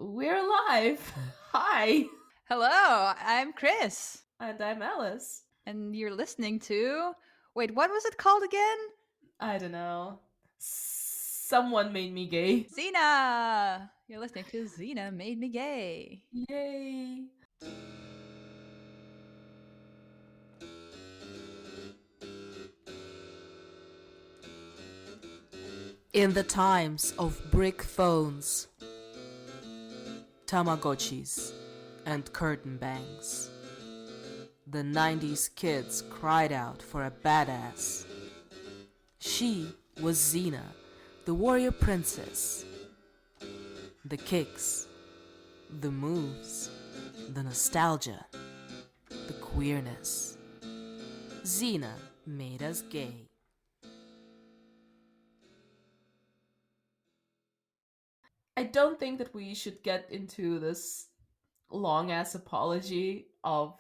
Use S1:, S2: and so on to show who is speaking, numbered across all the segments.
S1: We're live. Hi.
S2: Hello, I'm Kris,
S1: And I'm Alice.
S2: and you're listening to. Wait, what was it called again?
S1: I don't know. Someone made me gay.
S2: Xena! You're listening to Xena Made Me Gay.
S1: Yay. In the times of brick phones, Tamagotchis, and curtain bangs, the 90s kids cried out for a badass. She was Xena, the warrior princess. The kicks, the moves, the nostalgia, the queerness. Xena made us gay. I don't think that we should get into this long ass apology of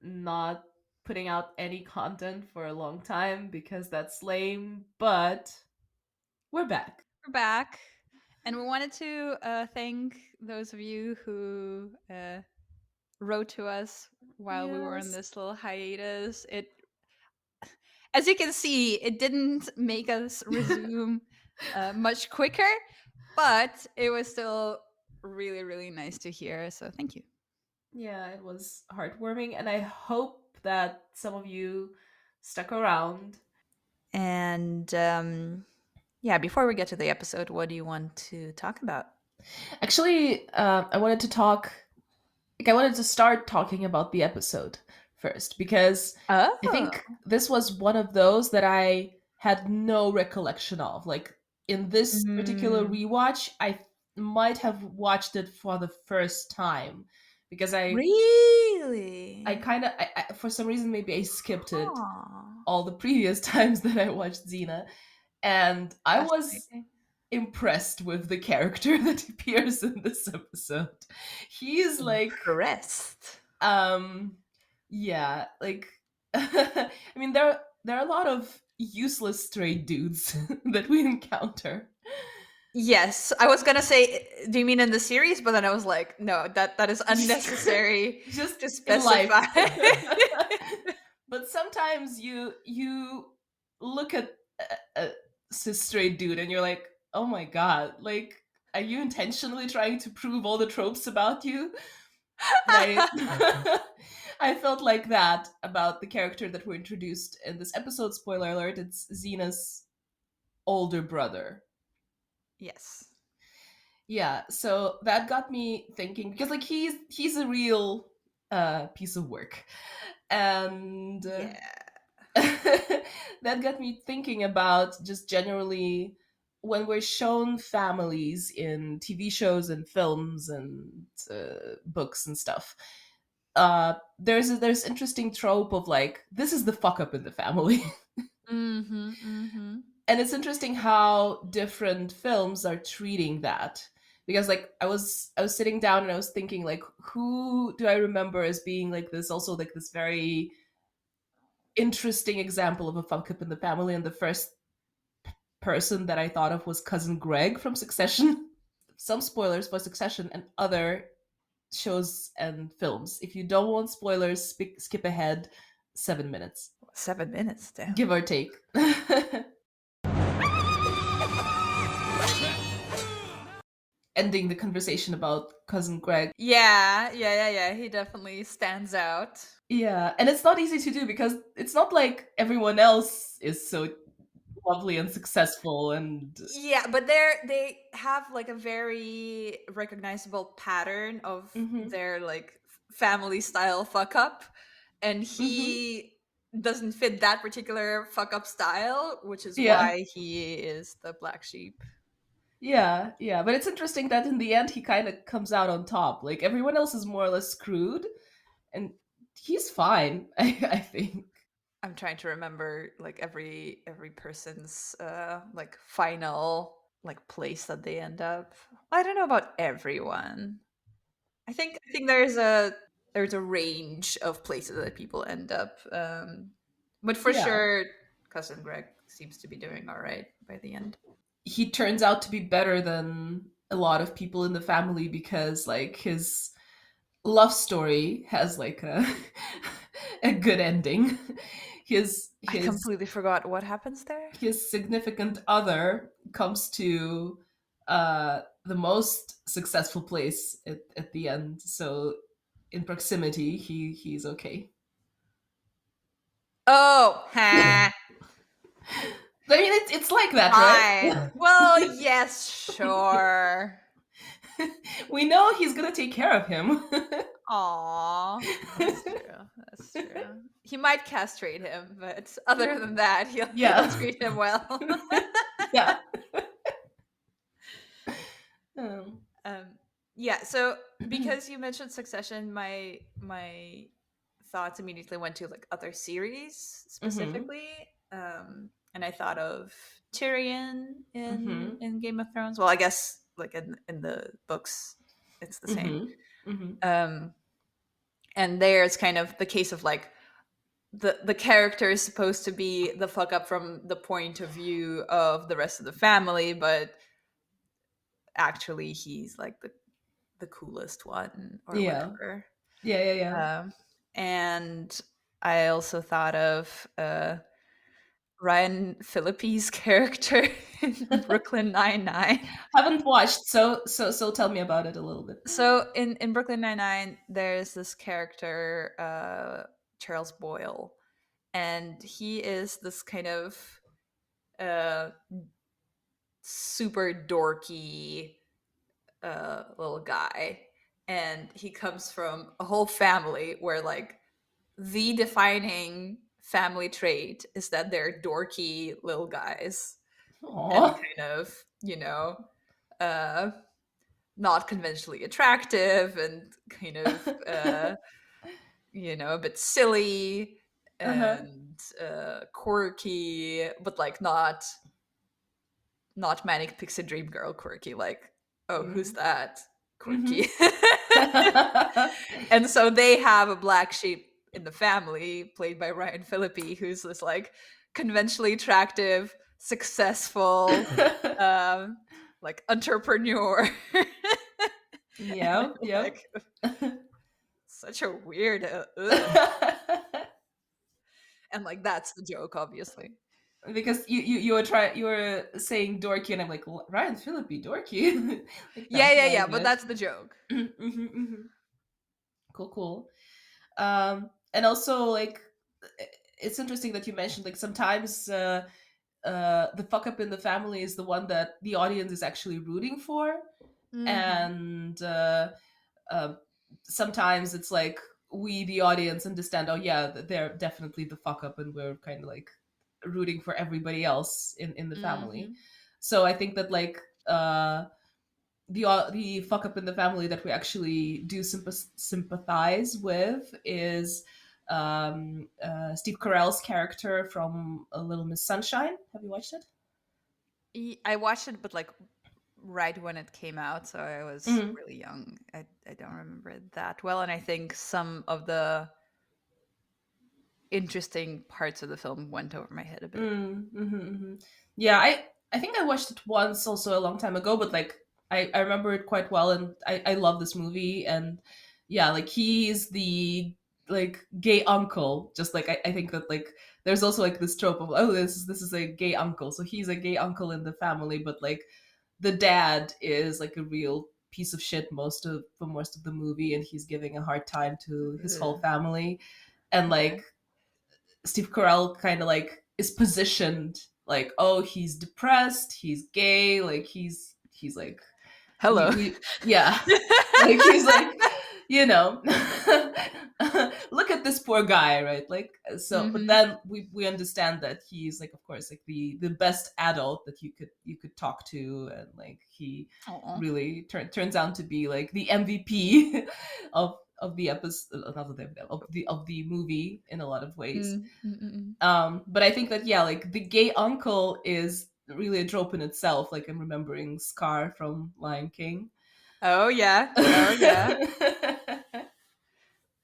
S1: not putting out any content for a long time because that's lame, but we're back.
S2: We're back, and we wanted to thank those of you who wrote to us while we were on
S1: Yes.
S2: this little hiatus. As you can see, it didn't make us resume much quicker, but it was still really, really nice to hear. So thank you.
S1: Yeah, it was heartwarming, and I hope that some of you stuck around.
S2: And yeah, before we get to the episode, what do you want to talk about?
S1: Actually, I wanted to talk. Like, I wanted to start talking about the episode first because I
S2: Oh,
S1: think this was one of those that I had no recollection of. Like in this particular
S2: mm,
S1: rewatch, I might have watched it for the first time because I
S2: really?
S1: kind of for some reason maybe I skipped it
S2: Oh,
S1: all the previous times that I watched Xena, and I was
S2: fascinating.
S1: impressed with the character that appears in this episode. He's like
S2: Impressed.
S1: um yeah, like I mean there are a lot of useless stray dudes that we encounter.
S2: Yes, I was gonna say, do you mean in the series? But then I was like, no, that is
S1: just
S2: unnecessary
S1: just
S2: to
S1: in life.
S2: specify.
S1: But sometimes you look at a stray dude and you're like, "Oh my god, like are you intentionally trying to prove all the tropes about you?" And I felt like that about the character that were introduced in this episode. Spoiler alert, it's Xena's older brother.
S2: Yes.
S1: Yeah, so that got me thinking because like he's a real piece of work. And
S2: Yeah.
S1: that got me thinking about just generally when we're shown families in TV shows and films and books and stuff. There's interesting trope of like this is the fuck up in the family.
S2: Mm-hmm. Mm-hmm.
S1: And it's interesting how different films are treating that because like I was sitting down and I was thinking like who do I remember as being like this also like this very interesting example of a fuck up in the family, and the first person that I thought of was cousin Greg from Succession. Some spoilers for Succession and other shows and films. If you don't want spoilers, skip ahead 7 minutes,
S2: 7 minutes, damn.
S1: give or take. Ending the conversation about cousin Greg.
S2: Yeah, yeah, yeah, yeah. He definitely stands out.
S1: Yeah, and it's not easy to do because it's not like everyone else is so lovely and successful and
S2: Yeah, but they have like a very recognizable pattern of
S1: mhm,
S2: their like family style fuck up, and
S1: mhm.
S2: he doesn't fit that particular fuck up style, which is
S1: Yeah.
S2: why he is the black sheep.
S1: Yeah, yeah, but it's interesting that in the end he kind of comes out on top. Like everyone else is more or less screwed, and he's fine. I think.
S2: I'm trying to remember like every person's like final like place that they end up. I don't know about everyone. I think there's a range of places that people end up. But for
S1: Yeah,
S2: sure, cousin Greg seems to be doing all right by the end.
S1: he turns out to be better than a lot of people in the family because like his love story has like a a good ending. His
S2: I
S1: his
S2: completely forgot what happens there.
S1: his significant other comes to the most successful place at the end. So in proximity, he's okay.
S2: Oh, ha.
S1: I mean, it's like that, right?
S2: Fine. Well, yes, sure.
S1: We know he's gonna take care of him.
S2: Aw, that's true. That's true. He might castrate him, but other than that, he'll
S1: Yeah,
S2: treat him well.
S1: yeah. Um,
S2: um, yeah. So because you mentioned Succession, my thoughts immediately went to like other series
S1: mhm,
S2: specifically, and I thought of Tyrion
S1: mhm,
S2: in Game of Thrones. Well, I guess like in the books, it's the same.
S1: mhm, mhm.
S2: Um, and there it's kind of the case of like the character is supposed to be the fuck up from the point of view of the rest of the family, but actually he's like the coolest one or
S1: Yeah,
S2: whatever.
S1: yeah, yeah, yeah.
S2: Um, and I also thought of Ryan Phillippe's character in Brooklyn Nine Nine.
S1: Haven't watched, so tell me about it a little bit.
S2: So in Brooklyn Nine Nine, there's this character Charles Boyle, and he is this kind of uh, super dorky little guy, and he comes from a whole family where like the defining family trait is that they're dorky little guys and
S1: Aw.
S2: kind of uh not conventionally attractive and kind of a bit silly
S1: Uh-huh.
S2: and quirky, but like not manic pixie dream girl quirky, like, oh, who's
S1: Mhm.
S2: that
S1: Mhm.
S2: quirky. And so they have a black sheep in the family played by Ryan Phillippe, who's this like conventionally attractive, successful, um like entrepreneur.
S1: Yeah, yeah.
S2: Like such a weird and like that's the joke, obviously.
S1: Because you were saying dorky, and I'm like, Ryan Phillippe dorky. Like
S2: Yeah,
S1: that's
S2: yeah,
S1: what I
S2: yeah, but
S1: get.
S2: that's the joke.
S1: Mhm, mhm. Cool, cool. And also like it's interesting that you mentioned like sometimes the fuck up in the family is the one that the audience is actually rooting for,
S2: Hmm.
S1: and uh, sometimes it's like we the audience understand, oh yeah, they're definitely the fuck up, and we're kind of like rooting for everybody else in the family.
S2: Hmm.
S1: So I think that like the fuck up in the family that we actually do sympathize with is Steve Carell's character from A Little Miss Sunshine. Have you watched it?
S2: I watched it, but like right when it came out, so I was
S1: Mm,
S2: really young. I don't remember it that well, and I think some of the interesting parts of the film went over my head a bit.
S1: yeah, I think I watched it once also a long time ago, but like I remember it quite well, and I love this movie. And yeah, like he's the like gay uncle, just like I think that like there's also like this trope of, oh, this is a gay uncle, so he's a gay uncle in the family, but like the dad is like a real piece of shit most of the movie, and he's giving a hard time to his whole
S2: Ugh.
S1: family. And
S2: Okay.
S1: like Steve Carell kind of like is positioned like, oh, he's depressed, he's gay, like he's like
S2: Hello.
S1: we yeah, like he's like, you know, look at this poor guy, right? Like so, but
S2: Hmm.
S1: then we understand that he's like, of course, like the best adult that you could talk to, and like he
S2: Oh.
S1: really turns out to be like the MVP of the episode, not of the movie in a lot of ways.
S2: Mm-mm-mm.
S1: But I think that yeah, like the gay uncle is really a trope in itself. Like I'm remembering Scar from Lion King.
S2: Oh yeah. Oh yeah.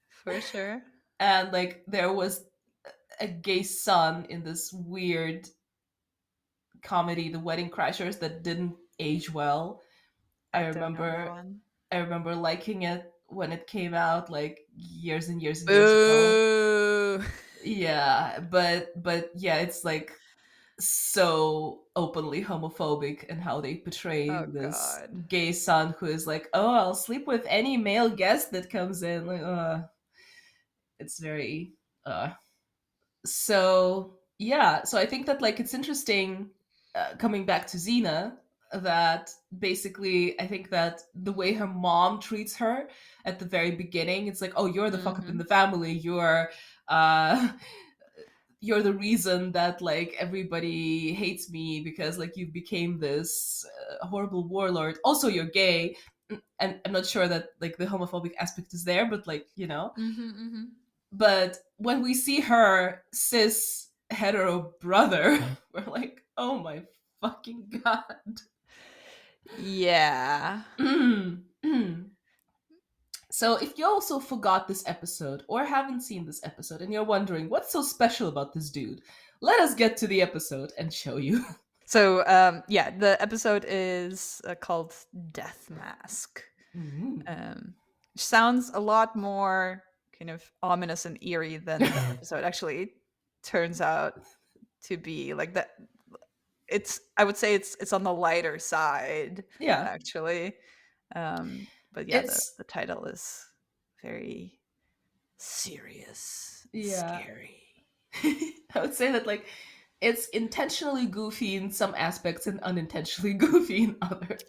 S2: For sure.
S1: And like there was a gay son in this weird comedy, The Wedding Crashers, that didn't age well. I
S2: I don't know that
S1: remember
S2: one.
S1: I remember liking it when it came out like years and years and years ago.
S2: Boo!
S1: Yeah, but yeah, it's like so openly homophobic and how they portray
S2: Oh
S1: this
S2: God.
S1: gay son who is like, "Oh, I'll sleep with any male guest that comes in." Like, it's very so yeah, so I think that like it's interesting, coming back to Xena, that basically I think that the way her mom treats her at the very beginning, it's like, oh, you're the fuck up in the
S2: Hmm.
S1: family, uh you're the reason that like everybody hates me because like you became this horrible warlord, also you're gay. And I'm not sure that like the homophobic aspect is there, but like,
S2: Hmm. Hmm.
S1: but when we see her cis hetero brother, we're like, oh my fucking god.
S2: Yeah.
S1: So if you also forgot this episode or haven't seen this episode and you're wondering what's so special about this dude, let us get to the episode and show you.
S2: So, yeah, the episode is called Death Mask.
S1: Mm.
S2: Um, which sounds a lot more kind of ominous and eerie than the episode actually turns out to be. Like that, I would say it's on the lighter side
S1: Yeah,
S2: actually. But yeah, the
S1: it's
S2: the title is very serious and
S1: yeah.
S2: scary.
S1: I would say that like it's intentionally goofy in some aspects and unintentionally goofy in others.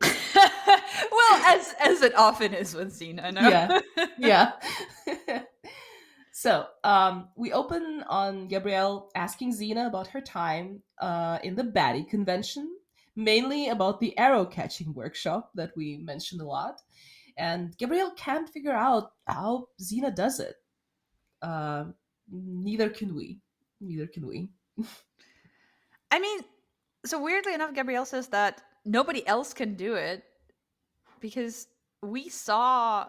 S2: Well, as it often is with Xena,
S1: Yeah,
S2: no.
S1: yeah. So, we open on Gabrielle asking Xena about her time in the baddie convention, mainly about the arrow catching workshop that we mentioned a lot. And Gabrielle can't figure out how Xena does it. Uh, Neither can we. Neither can we.
S2: I mean, so weirdly enough, Gabrielle says that nobody else can do it because we saw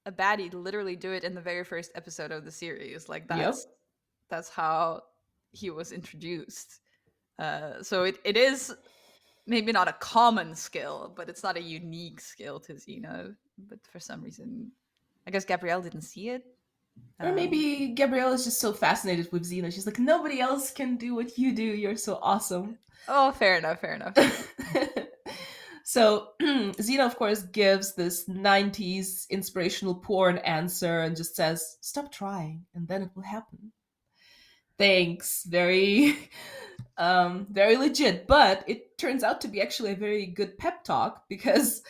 S2: a baddie literally do it in the very first episode of the series. Like
S1: Yep.
S2: that's how he was introduced. So it is maybe not a common skill, but it's not a unique skill to Xena. But for some reason, I guess Gabrielle didn't see it.
S1: Or
S2: Um,
S1: maybe Gabrielle is just so fascinated with Xena. She's like, nobody else can do what you do. You're so awesome.
S2: oh, fair enough, fair enough.
S1: So Xena, of course, gives this 90s inspirational porn answer and just says, stop trying, and then it will happen. Thanks. Very, very legit. But it turns out to be actually a very good pep talk because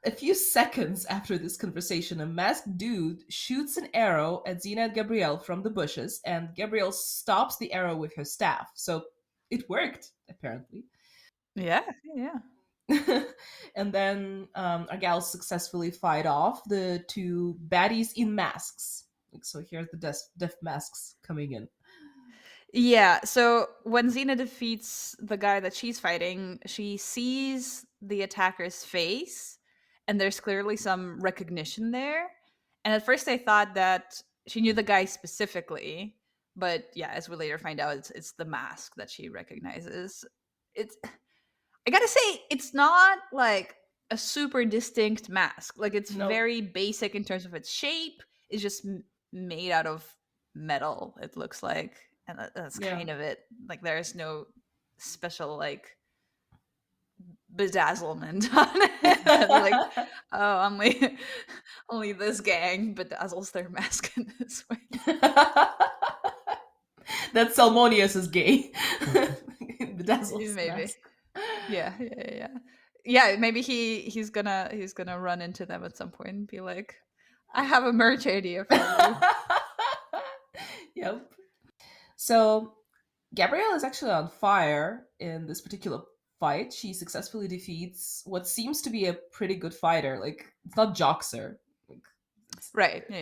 S1: a few seconds after this conversation, a masked dude shoots an arrow at Xena and Gabrielle from the bushes, and Gabrielle stops the arrow with her staff. So it worked, apparently.
S2: Yeah, yeah.
S1: And then our gals successfully fight off the two baddies in masks. So here's the death masks coming in.
S2: Yeah, so when Xena defeats the guy that she's fighting, she sees the attacker's face, and there's clearly some recognition there. And at first, I thought that she knew the guy specifically, but yeah, as we later find out, it's the mask that she recognizes. It's I gotta say, it's not like a super distinct mask. Like it's
S1: No.
S2: very basic in terms of its shape. It's just made out of metal. It looks like, and that's
S1: Yeah.
S2: kind of it. Like there's no special like bedazzlement on it. Like, oh, only only this gang bedazzles their mask in this way.
S1: That Salmonius is gay. Bedazzles
S2: Maybe.
S1: mask.
S2: Yeah, yeah, yeah, yeah. Yeah, maybe he's gonna run into them at some point and be like, "I have a merch idea for you."
S1: Yep. So Gabrielle is actually on fire in this particular fight. She successfully defeats what seems to be a pretty good fighter. Like it's not Joxer. Like, it's
S2: Right. Yeah.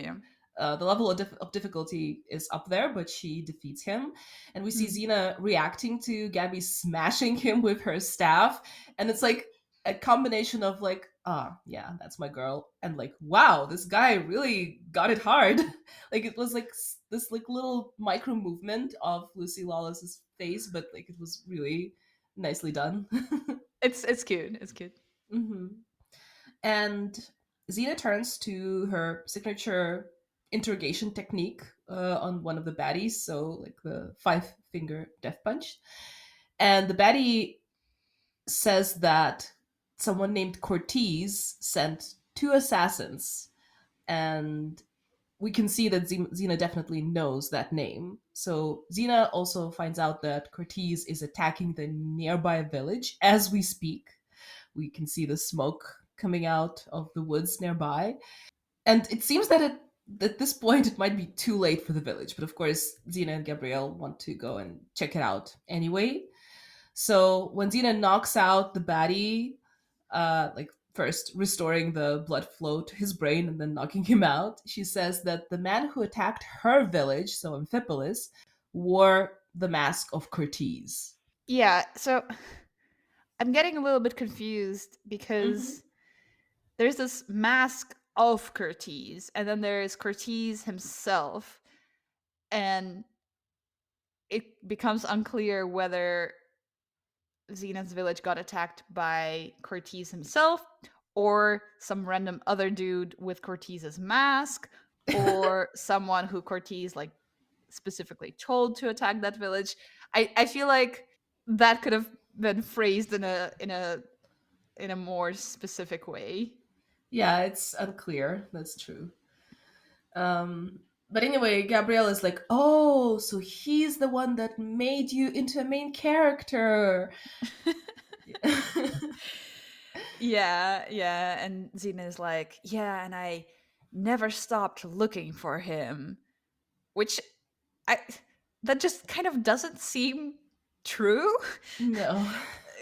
S2: Yeah.
S1: the level of difficulty is up there, but she defeats him. And we see
S2: Mhm.
S1: Xena reacting to Gabby smashing him with her staff. And it's like a combination of like, ah, yeah, that's my girl. And like, wow, this guy really got it hard. Like it was like this like little micro movement of Lucy Lawless's face, but like it was really nicely done.
S2: It's cute. It's cute.
S1: Hmm. And Xena turns to her signature interrogation technique on one of the baddies, so like the five finger death punch. And the baddie says that someone named Cortez sent two assassins, and we can see that Xena definitely knows that name. So Xena also finds out that Cortez is attacking the nearby village as we speak. We can see the smoke coming out of the woods nearby. And it seems that at this point it might be too late for the village, but of course Xena and Gabrielle want to go and check it out anyway. So when Xena knocks out the baddie, like first restoring the blood flow to his brain and then knocking him out, she says that the man who attacked her village, so Amphipolis, wore the mask of Cortez.
S2: Yeah, so I'm getting a little bit confused
S1: Mm-hmm.
S2: because there's this mask of Curtiz, and then there's Curtiz himself, and it becomes unclear whether Xena's village got attacked by Cortez himself, or some random other dude with Cortez's mask, or someone who Cortez like specifically told to attack that village. I feel like that could have been phrased in a more specific way.
S1: Yeah, it's unclear. That's true. But anyway, Gabrielle is like, oh, so he's the one that made you into a main character.
S2: Yeah, yeah. And Xena is like, yeah, and I never stopped looking for him, which I that just kind of doesn't seem true.
S1: No.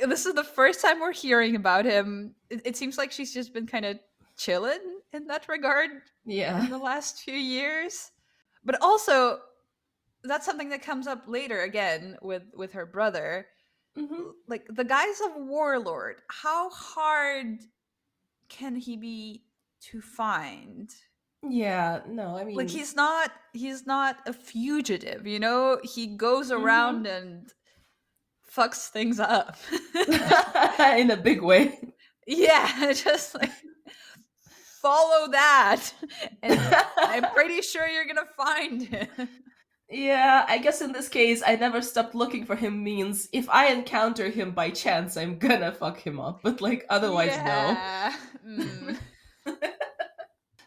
S2: This is the first time we're hearing about him. It seems like she's just been kind of chilling in that regard in
S1: Yeah.
S2: the last few years. But also, that's something that comes up later again with her brother.
S1: Hmm.
S2: Like the guy's a warlord. How hard can he be to find?
S1: Yeah. No, I
S2: Like
S1: mean,
S2: he's not a fugitive, you know? He goes around
S1: hmm
S2: and fucks things up.
S1: in a big way.
S2: Yeah, just like follow that and I'm pretty sure you're going to find him.
S1: Yeah, I guess in this case, I never stopped looking for him means if I encounter him by chance, I'm gonna fuck him up. But like, otherwise, no.
S2: Yeah. Mm. It's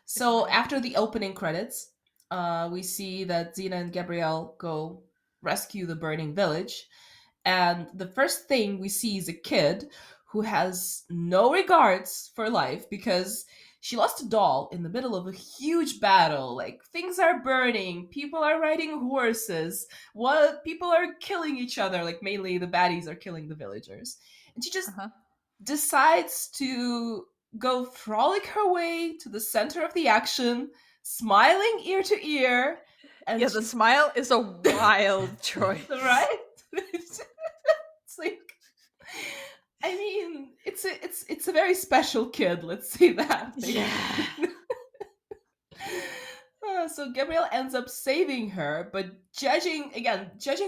S1: So
S2: very
S1: after the opening credits, we see that Xena and Gabrielle go rescue the burning village. And the first thing we see is a kid who has no regards for life because she lost a doll in the middle of a huge battle. Like things are burning, people are riding horses, what people are killing each other, like mainly the baddies are killing the villagers. And she just
S2: uh-huh.
S1: decides to go frolic her way to the center of the action, smiling ear to ear,
S2: Yeah,
S1: and
S2: the
S1: she's
S2: smile is a wild choice.
S1: right. It's like, I mean, it's a very special kid. Let's say that. Like,
S2: Yeah.
S1: so Gabrielle ends up saving her, but judging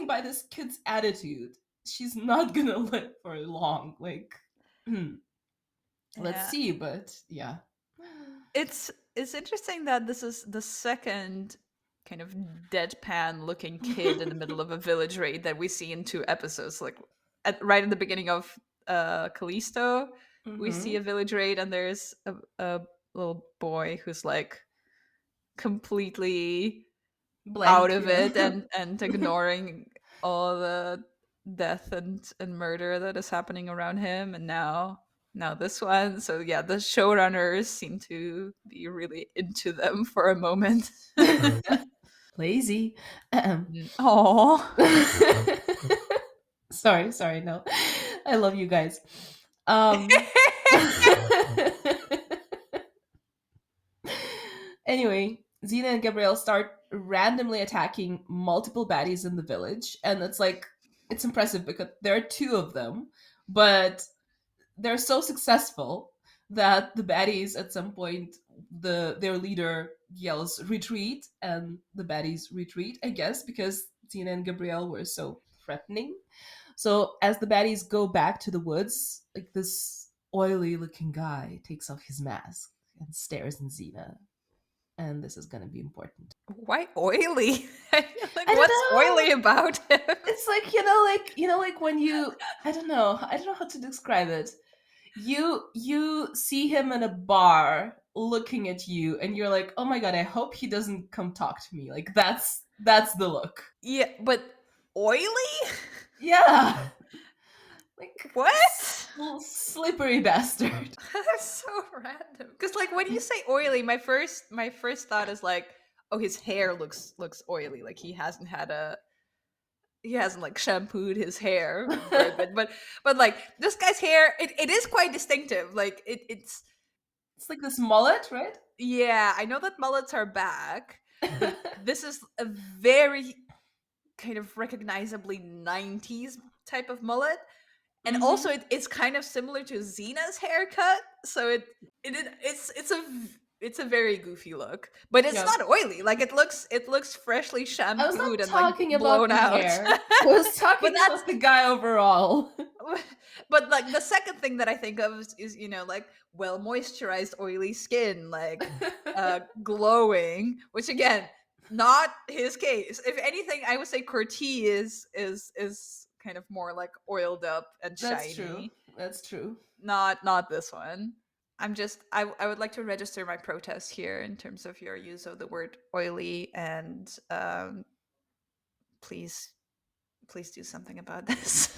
S1: by this kid's attitude, she's not gonna live for long. Like, let's
S2: Yeah.
S1: see, but yeah.
S2: It's interesting that this is the second kind of deadpan looking kid in the middle of a village raid that we see in two episodes. Like right in the beginning of Callisto, we see
S1: Hmm.
S2: a village raid and there's a little boy who's like completely out
S1: Blank,
S2: of
S1: yeah.
S2: it and ignoring all the death and murder that is happening around him, and now this one. So yeah, the showrunners seem to be really into them for a moment.
S1: Lazy.
S2: Oh.
S1: Sorry, no. I love you guys. Um Anyway, Xena and Gabrielle start randomly attacking multiple baddies in the village, and it's impressive because there are two of them, but they're so successful that the baddies at some point their leader yells retreat, and the baddies retreat, I guess, because Xena and Gabrielle were so threatening. So as the baddies go back to the woods, like this oily looking guy takes off his mask and stares at Xena. And this is going to be important.
S2: Why oily? Like,
S1: I don't
S2: what's
S1: know.
S2: oily about him?
S1: It's like, like when you, I don't know how to describe it. You see him in a bar looking at you and you're like, "Oh my god, I hope he doesn't come talk to me." Like that's the look.
S2: Yeah, but oily?
S1: Yeah. Like
S2: What?
S1: little slippery bastard.
S2: That's so random. Because like when you say oily, my first thought is like, oh, his hair looks oily. Like he hasn't like shampooed his hair for a bit. But like this guy's hair, it is quite distinctive. Like it's
S1: It's like this mullet, right?
S2: yeah, I know that mullets are back, but this is a very kind of recognizably 90s type of mullet. And also
S1: Mhm.
S2: it's kind of similar to Xena's haircut, so it's a very goofy look, but it's
S1: Yeah.
S2: not oily. Like it looks freshly
S1: I was not
S2: shampooed and like
S1: talking about
S2: blown
S1: the
S2: out.
S1: hair. I was
S2: But
S1: talking
S2: that's
S1: about the guy overall.
S2: but like the second thing that I think of is like well moisturized oily skin, like glowing, which again, not his case. If anything, I would say Corti is kind of more like oiled up and
S1: That's true.
S2: shiny.
S1: That's true.
S2: Not this one. I would like to register my protest here in terms of your use of the word oily, and please please do something about this.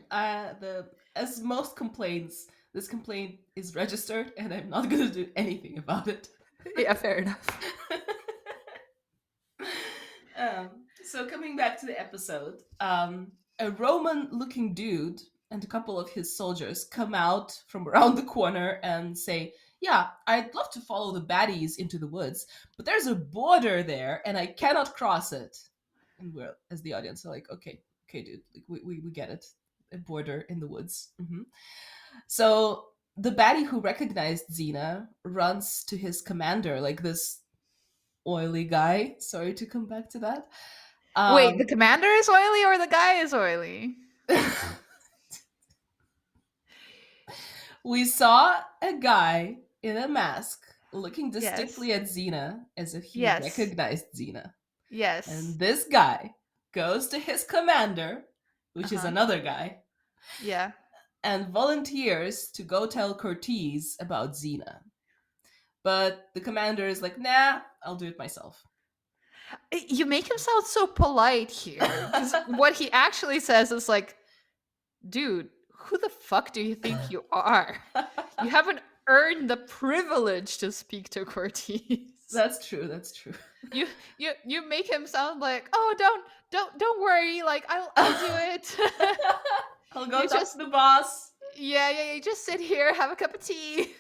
S1: The as most complaints, this complaint is registered, and I'm not gonna do anything about it.
S2: Yeah, fair enough.
S1: So coming back to the episode, a Roman-looking dude and a couple of his soldiers come out from around the corner and say, "Yeah, I'd love to follow the baddies into the woods, but there's a border there, and I cannot cross it." And we're, as the audience, are like, "Okay, okay, dude, like we get it. A border in the woods." So the baddie who recognized Xena runs to his commander, like this oily guy. Sorry to come back to that.
S2: Wait, the
S1: Um,
S2: commander is oily or the guy is oily?
S1: we saw a guy in a mask looking
S2: Yes.
S1: distinctly at Xena as if he
S2: Yes.
S1: recognized Xena.
S2: Yes.
S1: And this guy goes to his commander, which is
S2: Uh-huh.
S1: another guy,
S2: Yeah.
S1: and volunteers to go tell Cortez about Xena. But the commander is like, "Nah, I'll do it myself."
S2: You make him sound so polite here because what he actually says is like, dude, who the fuck do you think you are? You haven't earned the privilege to speak to Cortez.
S1: That's true. That's true.
S2: You make him sound like, oh, don't worry, like I'll do it.
S1: I'll go
S2: You
S1: talk to
S2: just
S1: the boss.
S2: yeah, you just sit here, have a cup of tea.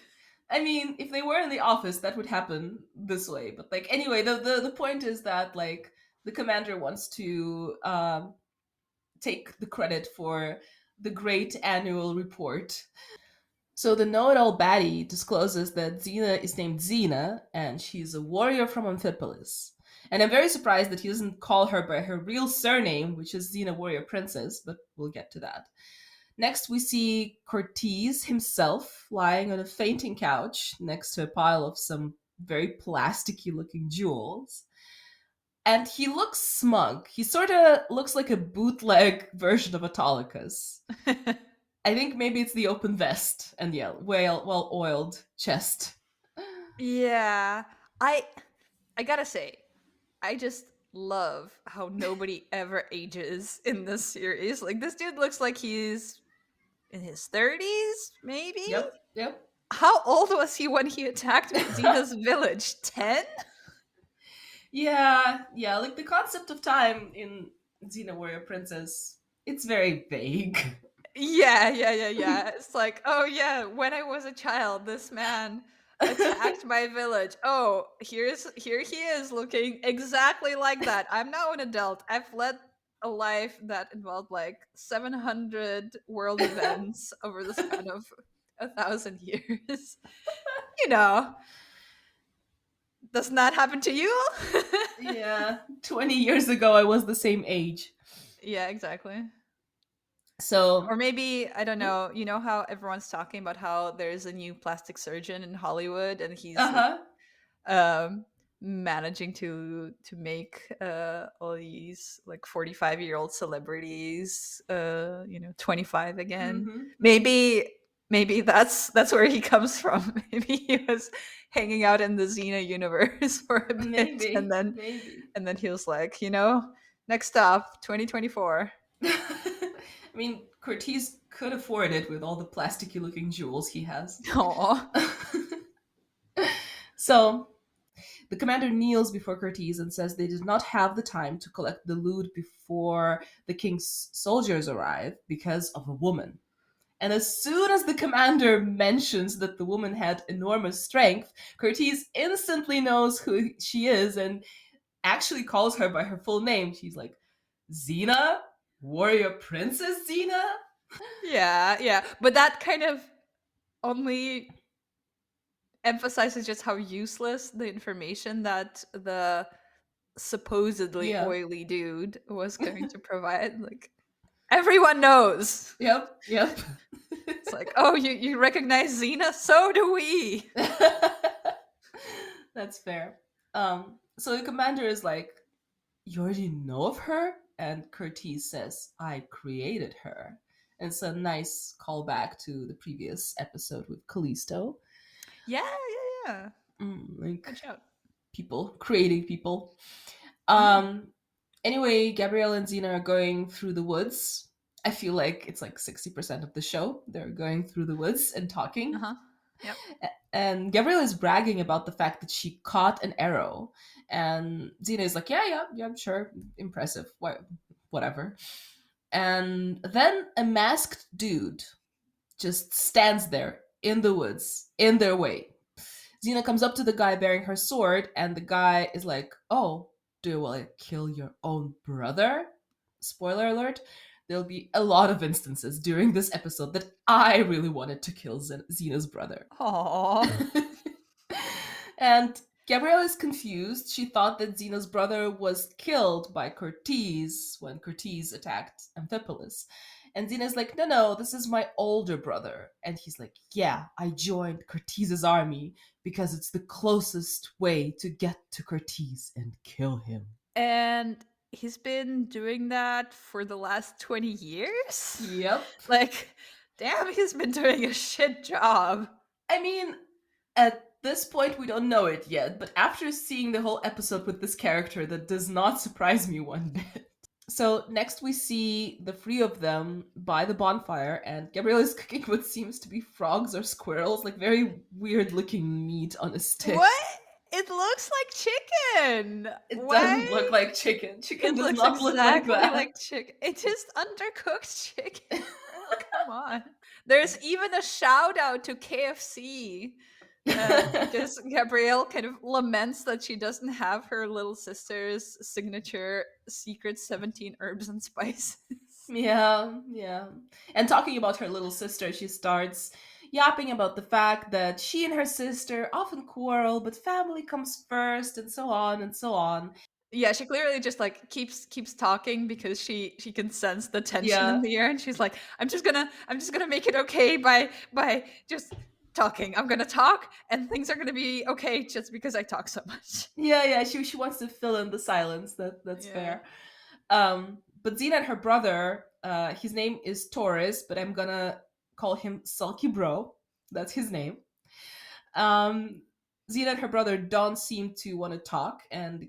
S1: I mean, if they were in the office, that would happen this way. But like, anyway, the point is that like the commander wants to take the credit for the great annual report. So the know-it-all baddie discloses that Xena is named Xena and she's a warrior from Amphipolis. And I'm very surprised that he doesn't call her by her real surname, which is Xena Warrior Princess, but we'll get to that. Next, we see Cortez himself lying on a fainting couch next to a pile of some very plasticky looking jewels. And he looks smug. He sort of looks like a bootleg version of Autolycus. I think maybe it's the open vest and the well oiled chest.
S2: Yeah. I I gotta say, I just love how nobody ever ages in this series. Like this dude looks like he's in his 30s, maybe?
S1: Yep, yep.
S2: How old was he when he attacked Xena's village? 10?
S1: Yeah, yeah. Like the concept of time in Xena Warrior Princess, it's very vague.
S2: Yeah. It's like, oh yeah, when I was a child, this man attacked my village. Oh, here he is looking exactly like that. I'm now an adult. I've led a life that involved like 700 world events over the span of 1,000 years. You know, doesn't that happen to you?
S1: Yeah, 20 years ago I was the same age.
S2: Yeah, exactly.
S1: So,
S2: Or maybe, I don't
S1: mm,
S2: know, you know how everyone's talking about how there's a new plastic surgeon in Hollywood and he's like
S1: uh-huh.
S2: um managing to make all these like 45-year-old celebrities 25 again.
S1: Mhm. Mhm.
S2: Maybe that's where he comes from. Maybe he was hanging out in the Xena universe for a bit, and
S1: Maybe.
S2: then
S1: Maybe.
S2: he was like, next stop 2024.
S1: I mean, Cortez could afford it with all the plasticky looking jewels he has.
S2: Oh.
S1: So, the commander kneels before Cortez and says they did not have the time to collect the loot before the king's soldiers arrive because of a woman. And as soon as the commander mentions that the woman had enormous strength, Cortez instantly knows who she is and actually calls her by her full name. She's like, Xena? Warrior Princess Xena?
S2: Yeah, yeah, but that kind of only emphasizes just how useless the information that the supposedly
S1: Yeah.
S2: oily dude was going to provide. Like, everyone knows.
S1: Yep. Yep.
S2: It's like, oh, you recognize Xena? So do we.
S1: That's fair. So the commander is like, you already know of her? And Curtis says, I created her. And it's a nice callback to the previous episode with Callisto.
S2: Yeah, yeah, yeah.
S1: Like
S2: Good shout.
S1: people creating people.
S2: Mm.
S1: Um anyway, Gabrielle and Xena are going through the woods. I feel like it's like 60% of the show. They're going through the woods and talking.
S2: Uh-huh. Yep.
S1: And Gabrielle is bragging about the fact that she caught an arrow. And Xena is like, yeah, yeah, yeah, I'm sure. Impressive. Whatever. And then a masked dude just stands there in the woods, in their way. Xena comes up to the guy bearing her sword, and the guy is like, oh, do you want to kill your own brother? Spoiler alert, there'll be a lot of instances during this episode that I really wanted to kill Xena's brother.
S2: Aww.
S1: And Gabrielle is confused. She thought that Xena's brother was killed by Cortez when Cortez attacked Amphipolis. And Xena's like, no, no, this is my older brother. And he's like, yeah, I joined Cortez's army because it's the closest way to get to Cortez and kill him.
S2: And he's been doing that for the last 20 years?
S1: Yep.
S2: Like, damn, he's been doing a shit job.
S1: I mean, at this point, we don't know it yet, but after seeing the whole episode with this character, that does not surprise me one bit. So next we see the three of them by the bonfire, and Gabrielle is cooking what seems to be frogs or squirrels, like very weird looking meat on a stick.
S2: What? It looks like chicken.
S1: It doesn't look
S2: Why?
S1: like chicken. Chicken
S2: It
S1: does
S2: looks
S1: not look like
S2: exactly
S1: that.
S2: like chicken. It is undercooked chicken. Come on. There's even a shout out to KFC because Gabrielle kind of laments that she doesn't have her little sister's signature secret 17 herbs and spices.
S1: Yeah, yeah. And talking about her little sister, she starts yapping about the fact that she and her sister often quarrel, but family comes first, and so on and so on.
S2: Yeah, she clearly just like keeps talking because she can sense the tension in
S1: Yeah,
S2: the air, and she's like, I'm just gonna make it okay by just talking. I'm gonna talk and things are gonna be okay just because I talk so much.
S1: yeah, yeah. She wants to fill in the silence. That's
S2: Yeah.
S1: fair. But Xena and her brother, his name is Taurus, but I'm gonna call him Sulky Bro. That's his name. Um, Xena and her brother don't seem to want to talk and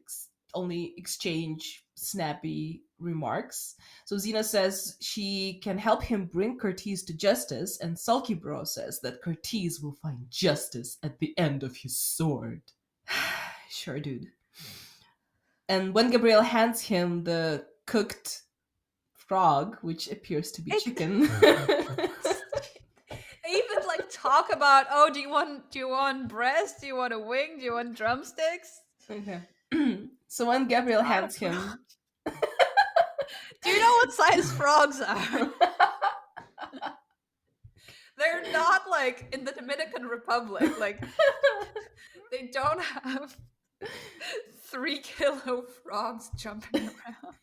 S1: only exchange snappy remarks. So Xena says she can help him bring Curtiz to justice, and Sulky Bro says that Curtiz will find justice at the end of his sword. Sure, dude. And when Gabrielle hands him the cooked frog, which appears to be
S2: It
S1: chicken.
S2: They even like talk about, oh, do you want breast? Do you want a wing? Do you want drumsticks?
S1: Okay. So when Gabrielle
S2: Not a
S1: hands
S2: frog.
S1: him
S2: Do you know what size frogs are? They're not like in the Dominican Republic. Like, they don't have 3 kilo frogs jumping around.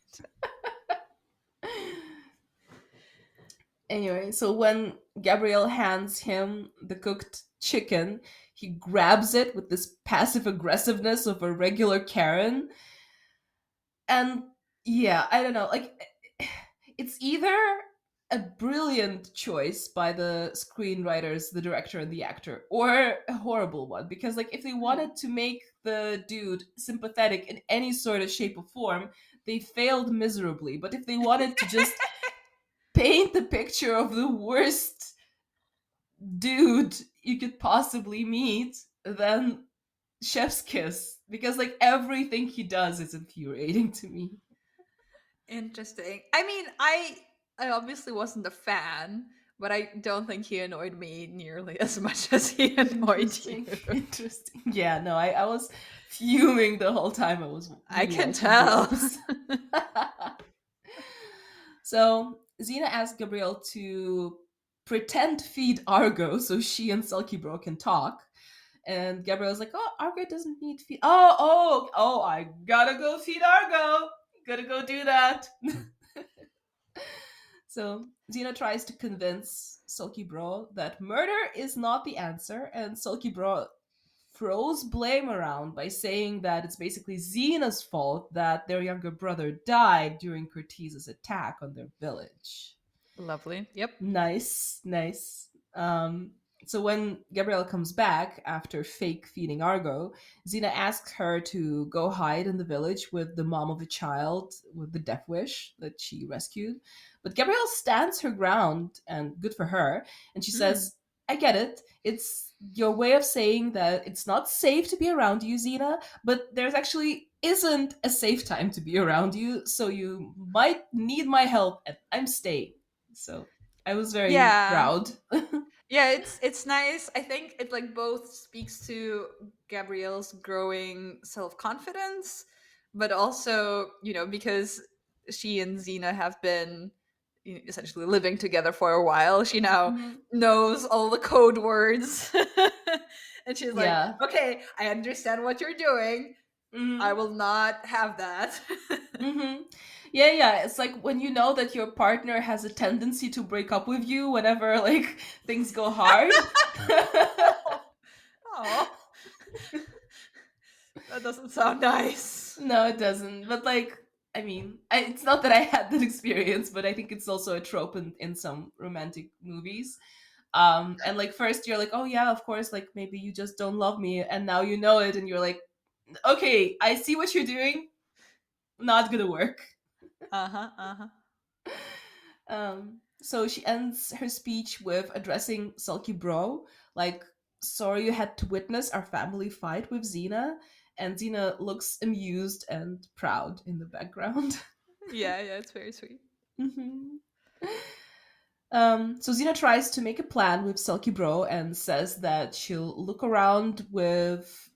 S1: Anyway, so when Gabrielle hands him the cooked chicken, he grabs it with this passive aggressiveness of a regular Karen. And yeah, I don't know. Like, it's either a brilliant choice by the screenwriters, the director, and the actor, or a horrible one. Because, like, if they
S2: Hmm.
S1: wanted to make the dude sympathetic in any sort of shape or form, they failed miserably. But if they wanted to just paint the picture of the worst dude you could possibly meet, then chef's kiss. Because, like, everything he does is infuriating to me.
S2: Interesting. I mean, I obviously wasn't a fan, but I don't think he annoyed me nearly as much as he annoyed you.
S1: Interesting. Interesting. Yeah, no, I was fuming the whole time I was
S2: I can
S1: rewatching the
S2: tell.
S1: episode. So Xena asked Gabrielle to pretend feed Argo so she and Sulky Bro can talk. And Gabrielle's like, "Oh, Argo doesn't need feed. Oh, I gotta go feed Argo. Gotta go do that." So Xena tries to convince Sulky Bro that murder is not the answer, and Sulky Bro throws blame around by saying that it's basically Xena's fault that their younger brother died during Cortez's attack on their village.
S2: Lovely. Yep.
S1: Nice, nice. So when Gabrielle comes back after fake feeding Argo, Xena asks her to go hide in the village with the mom of a child with the death wish that she rescued. But Gabrielle stands her ground, and good for her. And she
S2: Mm.
S1: says, I get it. It's your way of saying that it's not safe to be around you, Xena, but there's actually isn't a safe time to be around you, so you might need my help, and I'm staying. So I was very
S2: Yeah.
S1: proud.
S2: Yeah, it's nice. I think it like both speaks to Gabrielle's growing self-confidence, but also, because she and Xena have been essentially living together for a while, she now
S1: Mhm.
S2: knows all the code words. And she's like,
S1: Yeah.
S2: "Okay, I understand what you're doing. I
S1: Hmm.
S2: will not have that."
S1: Hmm. Yeah, yeah. It's like when you know that your partner has a tendency to break up with you whenever like things go hard.
S2: Oh, that doesn't sound nice.
S1: No, it doesn't. But like, I mean, it's not that I had that experience, but I think it's also a trope in some romantic movies. And like first you're like, oh yeah, of course, like maybe you just don't love me, and now you know it, and you're like, okay, I see what you're doing. Not gonna work.
S2: Uh-huh, uh-huh.
S1: So she ends her speech with addressing Sulky Bro, like, sorry you had to witness our family fight with Xena. And Xena looks amused and proud in the background.
S2: Yeah, yeah, it's very sweet.
S1: Mhm. So Xena tries to make a plan with Sulky Bro and says that she'll look around with.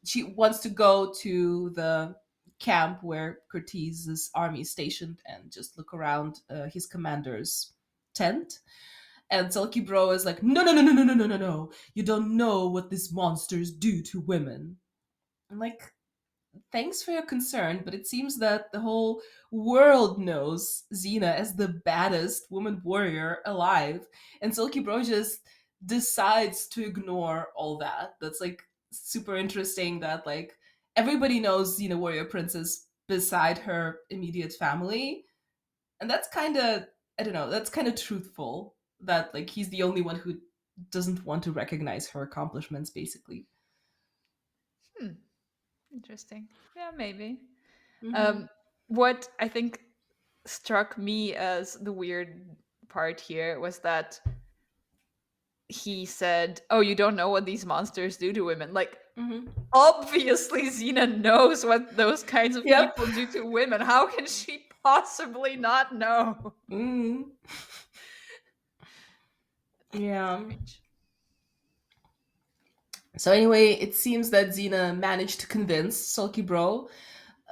S1: She wants to go to the camp where Cortez's army is stationed and just look around his commander's tent. And Sulky Bro is like, no, no, no, no, no, no, no, no, no. You don't know what these monsters do to women. I'm like, thanks for your concern, but it seems that the whole world knows Xena as the baddest woman warrior alive, and Silky Bro just decides to ignore all that. That's like super interesting that like everybody knows Xena Warrior Princess beside her immediate family, and that's kind of, I don't know, that's kind of truthful that like he's the only one who doesn't want to recognize her accomplishments basically.
S2: Hmm, interesting. Yeah, maybe.
S1: Hmm.
S2: Um, what I think struck me as the weird part here was that he said, "Oh, you don't know what these monsters do to women." Like,
S1: Hmm.
S2: obviously, Xena knows what those kinds of
S1: Yep.
S2: people do to women. How can she possibly not know?
S1: Mm. Yeah.
S2: Strange.
S1: So anyway, it seems that Xena managed to convince Sulky Bro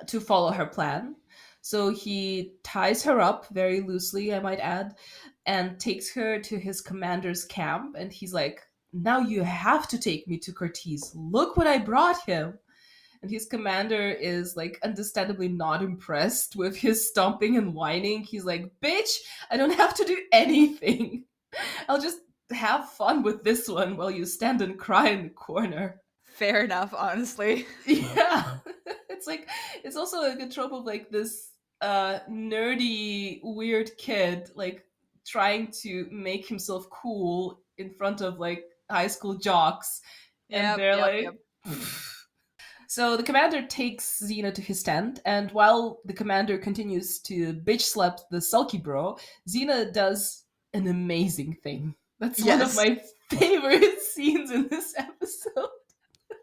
S1: to follow her plan. So he ties her up very loosely, I might add, and takes her to his commander's camp. And he's like, now you have to take me to Cortez. Look what I brought him. and his commander is like understandably not impressed with his stomping and whining. He's like, "Bitch, I don't have to do anything. I'll just have fun with this one while you stand and cry in the corner."
S2: Fair enough, honestly.
S1: Yeah. It's like, it's also like a trope of like this nerdy weird kid like trying to make himself cool in front of like high school jocks, and
S2: Yep,
S1: they're
S2: yep, yep.
S1: like so the commander takes Xena to his tent, and while the commander continues to bitch slap the sulky bro, Xena does an amazing thing. That's one of
S2: Yes,
S1: my favorite scenes in this episode.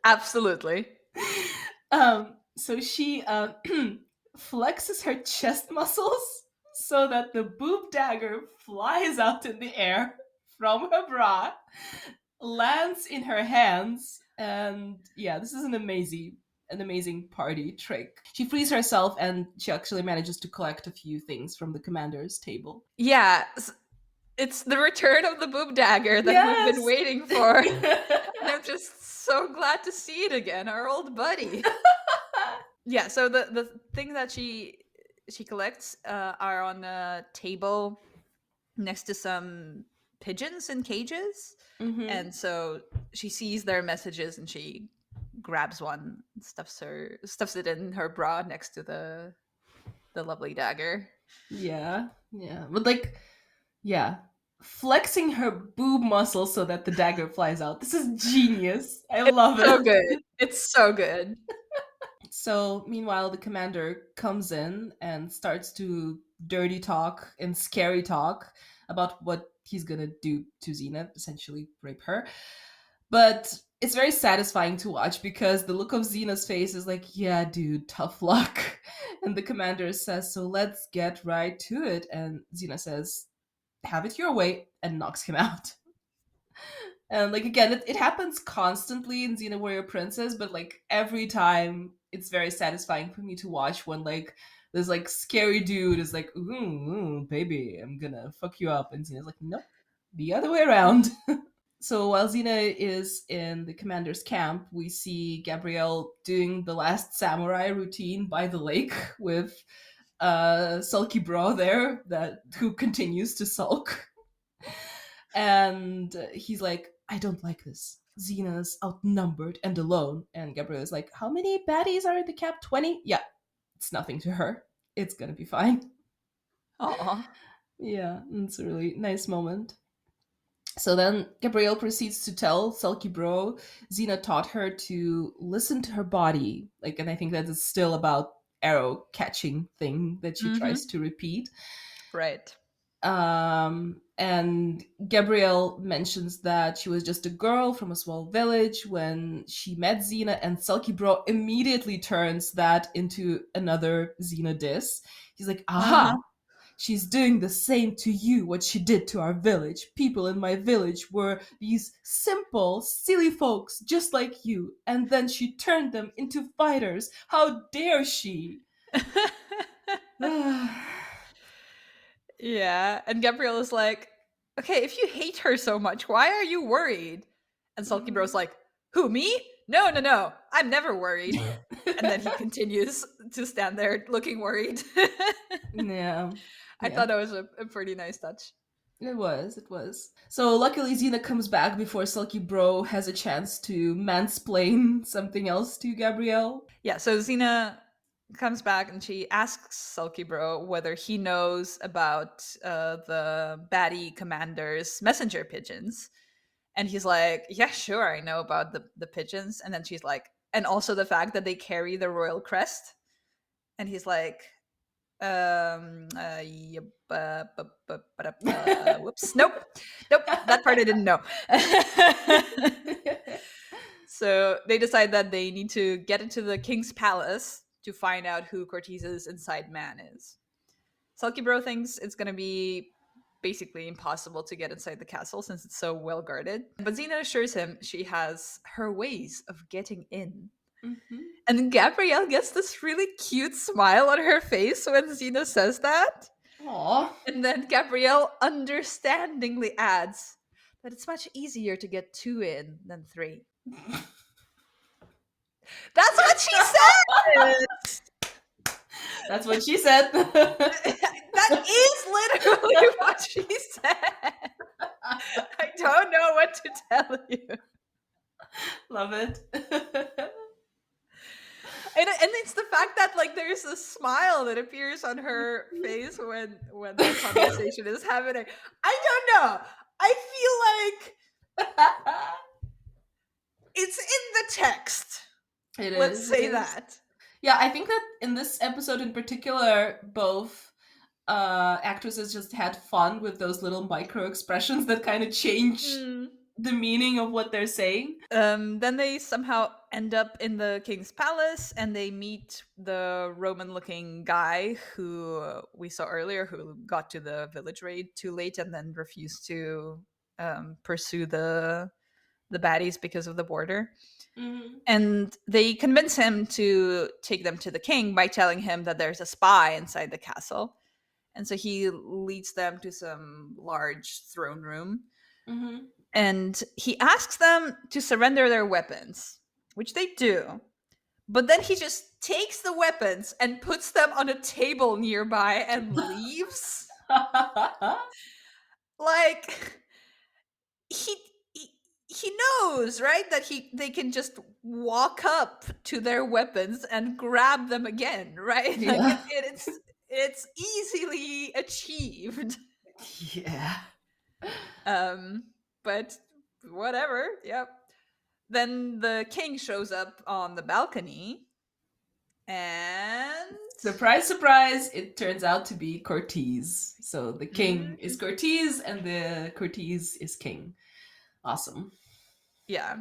S2: absolutely.
S1: So she flexes her chest muscles so that the boob dagger flies out in the air from her bra, lands in her hands, and yeah, this is an amazing party trick. She frees herself and she actually manages to collect a few things from the commander's table.
S2: Yeah, it's the return of the boob dagger that we've been
S1: Yes.
S2: waiting for. And I'm just so glad to see it again, our old buddy. Yeah, so the thing that she collects are on a table next to some pigeons in cages.
S1: Hmm.
S2: And so she sees their messages and she grabs one, stuffs it in her bra next to the lovely dagger.
S1: Yeah, yeah, but like, yeah, flexing her boob muscle so that the dagger flies out. This is genius. I
S2: It's
S1: love
S2: so
S1: it.
S2: good. It's so good.
S1: So, meanwhile, the commander comes in and starts to dirty talk and scary talk about what he's gonna do to Xena, essentially rape her. But it's very satisfying to watch because the look of Xena's face is like, yeah, dude, tough luck. And the commander says, so let's get right to it. And Xena says, have it your way, and knocks him out. And like again, it happens constantly in Xena Warrior Princess, but like every time it's very satisfying for me to watch when like this like scary dude is like, ooh, baby, I'm gonna fuck you up. And Xena's like, nope, the other way around. So while Xena is in the commander's camp, we see Gabrielle doing the last samurai routine by the lake with sulky bro there that who continues to sulk. And he's like, I don't like this. Xena's outnumbered and alone. And Gabrielle is like, how many baddies are in the camp? 20? Yeah, it's nothing to her. It's gonna be fine.
S2: Aw.
S1: Yeah, it's a really nice moment. So then Gabrielle proceeds to tell Sulky Bro Xena taught her to listen to her body. Like, and I think that is still about arrow catching thing that she tries
S2: Mm-hmm.
S1: to repeat.
S2: Right.
S1: And Gabrielle mentions that she was just a girl from a small village when she met Xena, and Sulky Bro immediately turns that into another Xena diss. He's like, aha,
S2: Uh-huh.
S1: she's doing the same to you, what she did to our village. People in my village were these simple, silly folks just like you, and then she turned them into fighters. How dare she?
S2: Yeah, and Gabrielle is like, okay, if you hate her so much, why are you worried? And Sulky Bro's
S1: Mhm.
S2: like, who, me? No, no, no, I'm never worried. And then he continues to stand there looking worried.
S1: Yeah,
S2: I
S1: yeah.
S2: thought that was a pretty nice touch.
S1: It was, it was. So luckily Xena comes back before Sulky Bro has a chance to mansplain something else to Gabrielle.
S2: Yeah, so Xena comes back and she asks Sulky Bro whether he knows about the baddie commander's messenger pigeons. And he's like, yeah, sure, I know about the pigeons. And then she's like, and also the fact that they carry the royal crest. And he's like, yep, whoops, nope, nope, that part I didn't know. So they decide that they need to get into the king's palace to find out who Cortez's inside man is. Sulky Bro thinks it's going to be basically impossible to get inside the castle since it's so well guarded. But Xena assures him she has her ways of getting in.
S1: Mhm.
S2: And Gabrielle gets this really cute smile on her face when Xena says that.
S1: Aw.
S2: And then Gabrielle understandingly adds that it's much easier to get two in than three. That's what she said.
S1: That's what she said.
S2: That is literally what she said. I don't know what to tell you.
S1: Love it.
S2: And it's the fact that like there's a smile that appears on her face when that conversation is happening. I don't know. I feel like it's in the text.
S1: It
S2: Let's
S1: is. It
S2: say
S1: is.
S2: that.
S1: Yeah, I think that in this episode in particular, both actresses just had fun with those little micro expressions that kind of change
S2: Mm.
S1: the meaning of what they're saying.
S2: Then they somehow end up in the king's palace and they meet the Roman looking guy who we saw earlier, who got to the village raid too late and then refused to pursue the baddies because of the border.
S1: Hmm.
S2: And they convince him to take them to the king by telling him that there's a spy inside the castle. And so he leads them to some large throne room
S1: Hmm.
S2: and he asks them to surrender their weapons, which they do. But then he just takes the weapons and puts them on a table nearby and leaves. Like he he, he knows, right, that they can just walk up to their weapons and grab them again, right? Like
S1: Yeah.
S2: it's easily achieved.
S1: Yeah.
S2: But whatever. Yep. Then the king shows up on the balcony and
S1: Surprise, surprise, it turns out to be Cortez. So the king is
S2: Mhm.
S1: Cortez and the Cortez is king. Awesome.
S2: Yeah.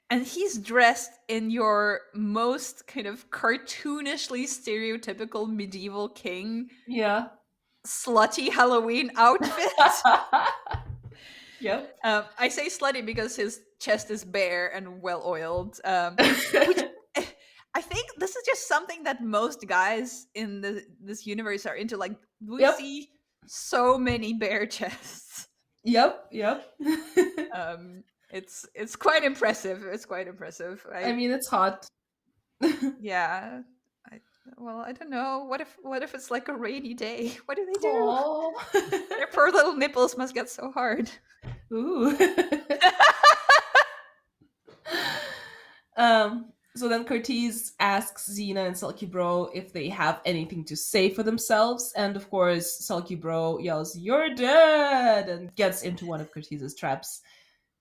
S2: And he's dressed in your most kind of cartoonishly stereotypical medieval king
S1: Yeah.
S2: slutty Halloween outfit.
S1: Yep.
S2: I say slutty because his chest is bare and well oiled, which I think this is just something that most guys in this universe are into. Like we
S1: Yep.
S2: see so many bare chests.
S1: Yep. Yep.
S2: It's quite impressive. It's quite impressive.
S1: I mean, it's hot.
S2: Yeah. I, well, I don't know. What if it's like a rainy day? What do they do?
S1: Oh.
S2: Their poor little nipples must get so hard.
S1: Ooh. So then Cortez asks Xena and Sulky Bro if they have anything to say for themselves, and of course, Sulky Bro yells, "You're dead!" and gets into one of Cortez's traps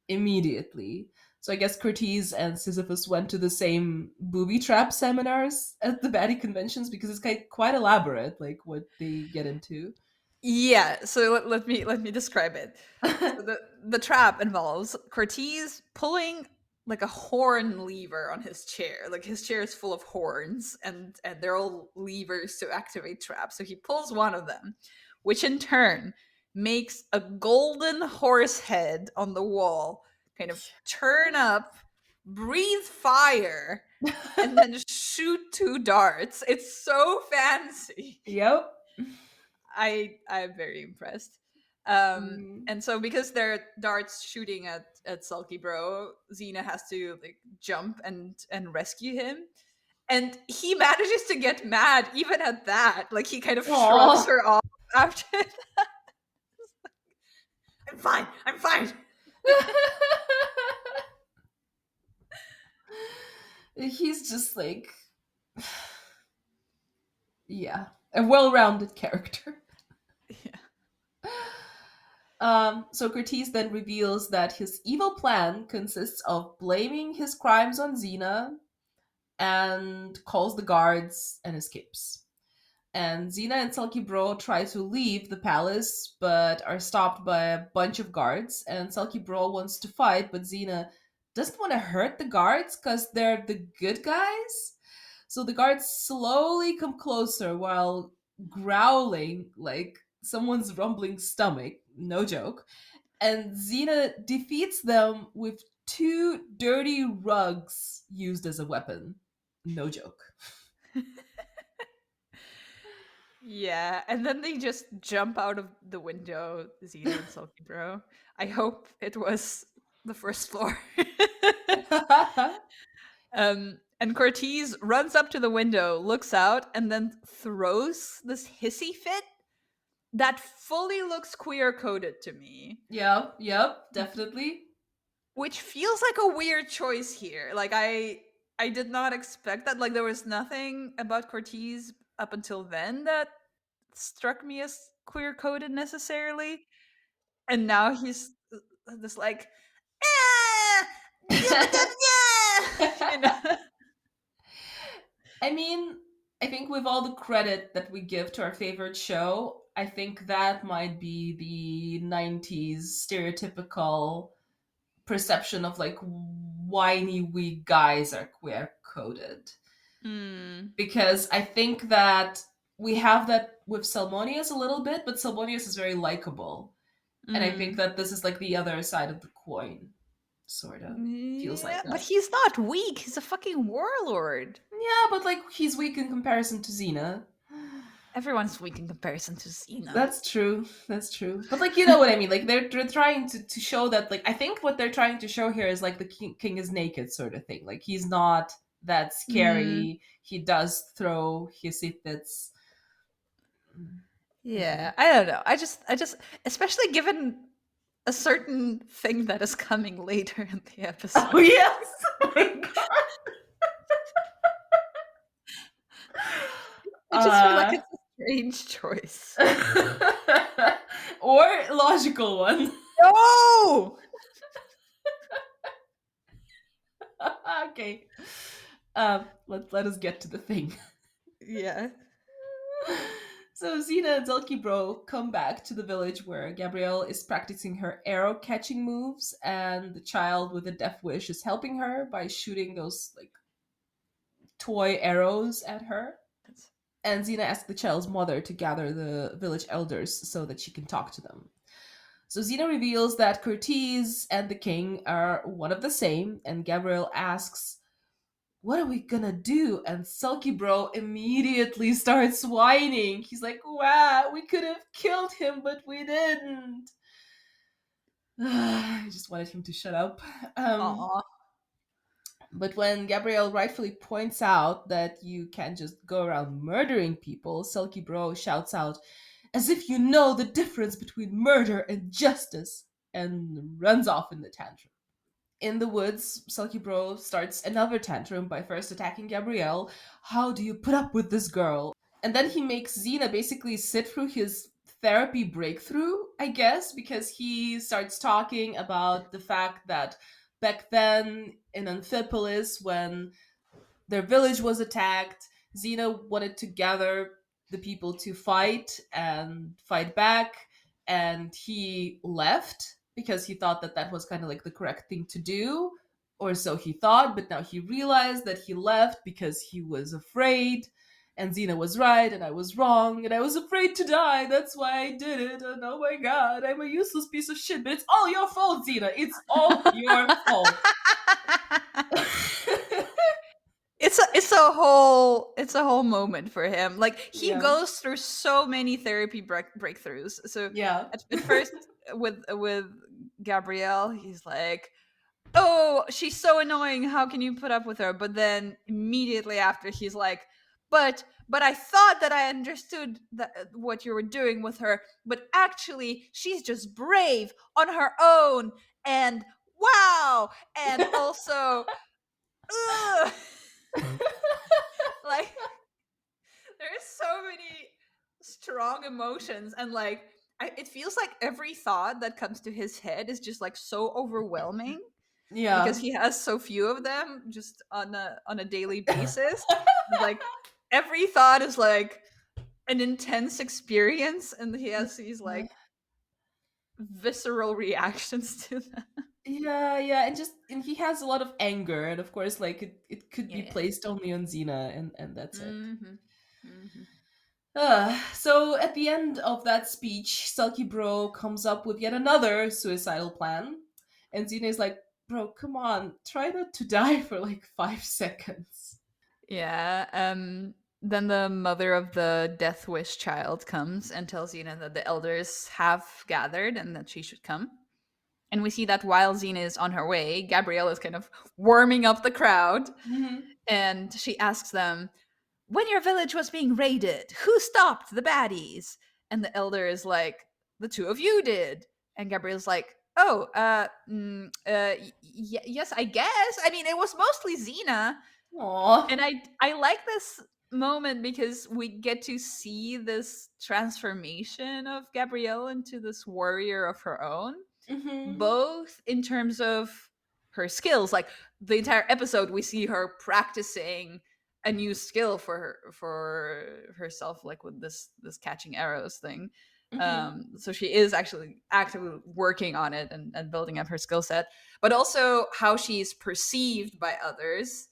S1: immediately. So I guess Cortez and Sisyphus went to the same booby trap seminars at the baddie conventions because it's quite elaborate, like what they get into.
S2: Yeah, so let me describe it. So the trap involves Cortez pulling like a horn lever on his chair. Like his chair is full of horns and they're all levers to activate traps. So he pulls one of them, which in turn makes a golden horse head on the wall kind of turn up, breathe fire, and then shoot two darts. It's so fancy.
S1: Yep.
S2: I'm very impressed.
S1: Mm.
S2: And so because they're darts shooting at Sulky Bro, Xena has to like jump and rescue him. And he manages to get mad even at that. Like he kind of shrugs
S1: Aw.
S2: her off after. I'm fine. I'm fine.
S1: He's just like, yeah, a well-rounded character.
S2: Yeah.
S1: So Cortez then reveals that his evil plan consists of blaming his crimes on Xena and calls the guards and escapes. And Xena and Sulky Bro try to leave the palace, but are stopped by a bunch of guards. And Sulky Bro wants to fight, but Xena doesn't want to hurt the guards because they're the good guys. So the guards slowly come closer while growling like someone's rumbling stomach. No joke. And Xena defeats them with two dirty rugs used as a weapon. No joke.
S2: Yeah, and then they just jump out of the window, Xena and Sulky Bro. I hope it was the first floor. And Cortez runs up to the window, looks out, and then throws this hissy fit that fully looks queer coded to me,
S1: Yeah, yep, definitely.
S2: which feels like a weird choice here. Like I did not expect that. Like there was nothing about Cortez up until then that struck me as queer coded necessarily. And now he's this like ah, you know.
S1: I mean, I think with all the credit that we give to our favorite show, I think that might be the 90s stereotypical perception of like whiny weak guys are queer coded.
S2: Mm,
S1: Because I think that we have that with Salmonius a little bit, but Salmonius is very likable. And I think
S2: mm.
S1: that this is like the other side of the coin, sort of. Feels
S2: Yeah,
S1: like
S2: but
S1: that.
S2: he's not weak. He's a fucking warlord.
S1: Yeah, but like he's weak in comparison to Xena.
S2: Everyone's weak in comparison to Xena.
S1: That's true. That's true. But like you know what I mean? Like they're trying to show that like I think what they're trying to show here is like the king is naked sort of thing. Like he's not that
S2: Mm,
S1: scary. He does throw hissy fits.
S2: yeah,
S1: Mhm.
S2: I don't know. I just, especially given a certain thing that is coming later in the
S1: Oh
S2: episode.
S1: yes. Oh my god.
S2: I just feel like
S1: Uh
S2: it's a strange choice.
S1: or logical one.
S2: No!
S1: Okay. Let us get to the thing.
S2: Yeah.
S1: So Xena and Zelky Bro come back to the village where Gabrielle is practicing her arrow catching moves, and the child with the death wish is helping her by shooting those like toy arrows at her. And Xena asks the child's mother to gather the village elders so that she can talk to them. So Xena reveals that Curtiz and the king are one of the same, and Gabrielle asks, "What are we gonna do?" And Sulky Bro immediately starts whining. He's like, "Wow, we could have killed him, but we didn't." I just wanted him to shut up. Um,
S2: Aw.
S1: but when Gabrielle rightfully points out that you can't just go around murdering people, Sulky Bro shouts out, "As if you know the difference between murder and justice," and runs off in the tantrum. In the woods, Sulky Bro starts another tantrum by first attacking Gabrielle. "How do you put up with this girl?" And then he makes Xena basically sit through his therapy breakthrough, I guess, because he starts talking about the fact that back then in Amphipolis, when their village was attacked, Xena wanted to gather the people to fight and fight back, and he left because he thought that that was kind of like the correct thing to do, or so he thought, but now he realized that he left because he was afraid. And Xena was right, and I was wrong, and I was afraid to die. That's why I did it. And oh my god, I'm a useless piece of shit. But it's all your fault, Xena. It's all your fault.
S2: It's a whole moment for him. Like he
S1: Yeah.
S2: goes through so many therapy breakthroughs. So
S1: Yeah.
S2: at first with Gabrielle, he's like, "Oh, she's so annoying. How can you put up with her?" But then immediately after, he's like, "But I thought that I understood what you were doing with her, but actually, she's just brave on her own." And wow, and also, ugh, like there's so many strong emotions, and like it feels like every thought that comes to his head is just like so overwhelming because
S1: Yeah.
S2: he has so few of them just on a daily basis. Like every thought is like an intense experience, and he has these like visceral reactions to them.
S1: Yeah, yeah, and he has a lot of anger, and of course, like it could be
S2: Yeah.
S1: placed only on Xena, and that's it.
S2: Hmm. Hmm.
S1: So at the end of that speech, Sulky Bro comes up with yet another suicidal plan, and Xena is like, "Bro, come on, try not to die for like 5 seconds."
S2: Yeah. Then the mother of the Death Wish child comes and tells Xena that the elders have gathered and that she should come. And we see that while Xena is on her way, Gabrielle is kind of warming up the crowd.
S1: Hmm.
S2: And she asks them, when your village was being raided, who stopped the baddies? And the elder is like, the two of you did. And Gabrielle's like, oh, yes, I guess. I mean, it was mostly Xena.
S1: Aw.
S2: And I like this moment because we get to see this transformation of Gabrielle into this warrior of her own,
S1: Mm-hmm.
S2: both in terms of her skills. Like the entire episode we see her practicing a new skill for herself, like with this catching arrows thing.
S1: Mm-hmm.
S2: So she is actually actively working on it and building up her skill set, but also how she's perceived by others,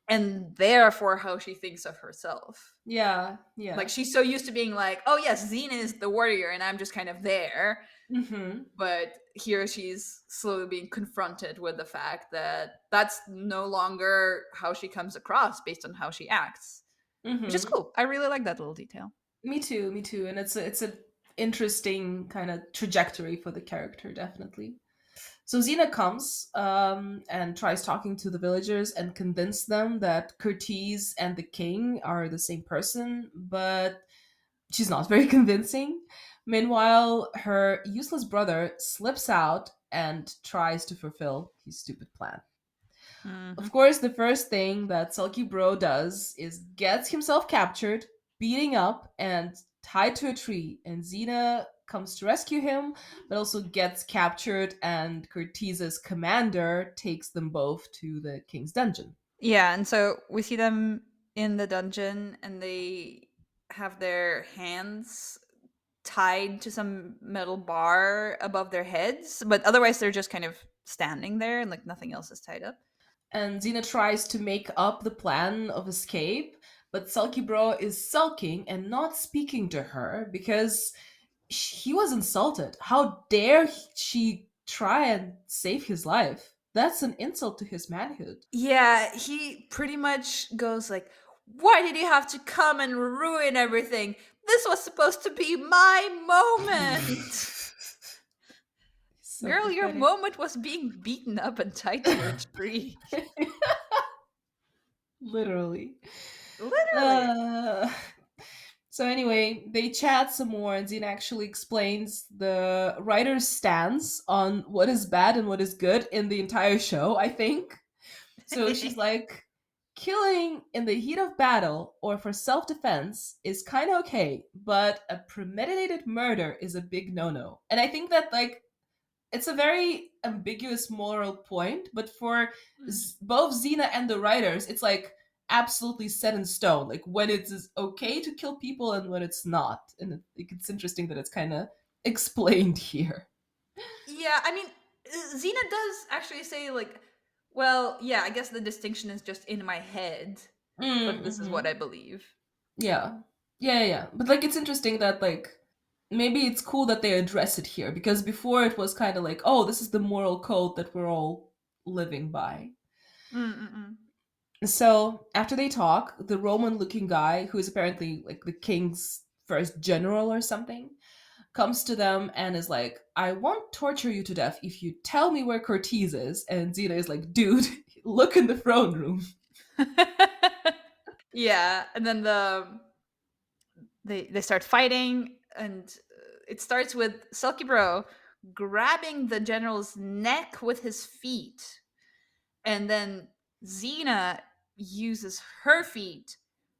S2: and therefore how she thinks of herself.
S1: Yeah,
S2: Like
S1: yeah.
S2: she's so used to being like, oh yes, Xena is the warrior and I'm just kind of there.
S1: Mm-hmm.
S2: But here she's slowly being confronted with the fact that that's no longer how she comes across based on how she acts, which is
S1: Mm-hmm.
S2: cool. I really like that little detail.
S1: Me too, me too. And it's a interesting kind of trajectory for the character, definitely. So Xena comes and tries talking to the villagers and convince them that Curtiz and the king are the same person, but she's not very convincing. Meanwhile, her useless brother slips out and tries to fulfill his stupid plan.
S2: Hmm.
S1: Of course, the first thing that Sulky Bro does is gets himself captured, beating up, and tied to a tree. And Xena comes to rescue him, but also gets captured, and Curtiz's commander takes them both to the king's dungeon.
S2: Yeah, and so we see them in the dungeon and they have their hands tied to some metal bar above their heads, but otherwise they're just kind of standing there and like nothing else is tied up.
S1: And Xena tries to make up the plan of escape, but Sulky Bro is sulking and not speaking to her because he was insulted. How dare she try and save his life? That's an insult to his manhood.
S2: Yeah, he pretty much goes like, "Why did you have to come and ruin everything? This was supposed to be my moment."
S1: So
S2: Girl, your
S1: pathetic.
S2: moment was being beaten up and tied to a tree.
S1: Literally.
S2: Literally.
S1: Uh, so anyway, they chat some more, and Zine actually explains the writer's stance on what is bad and what is good in the entire show, I think. So she's like, killing in the heat of battle or for self defense is kind of okay, but a premeditated murder is a big no no. And I think that, like, it's a very ambiguous moral point, but for both Xena and the writers, it's like absolutely set in stone, like when it's okay to kill people and when it's not. And it's interesting that it's kind of explained here.
S2: Yeah, I mean, Xena does actually say, like, well, yeah, I guess the distinction is just in my head, but this is what
S1: Mm-hmm.
S2: I believe.
S1: Yeah. Yeah. But like it's interesting that like maybe it's cool that they address it here because before it was kind of like, oh, this is the moral code that we're all living by.
S2: Mm-mm-mm.
S1: So after they talk, the Roman looking guy, who is apparently like the king's first general or something, comes to them and is like, I won't torture you to death if you tell me where Cortez is. And Xena is like, dude, look in the throne room.
S2: Yeah, and then they start fighting, and it starts with Sulky Bro grabbing the general's neck with his feet, and then Xena uses her feet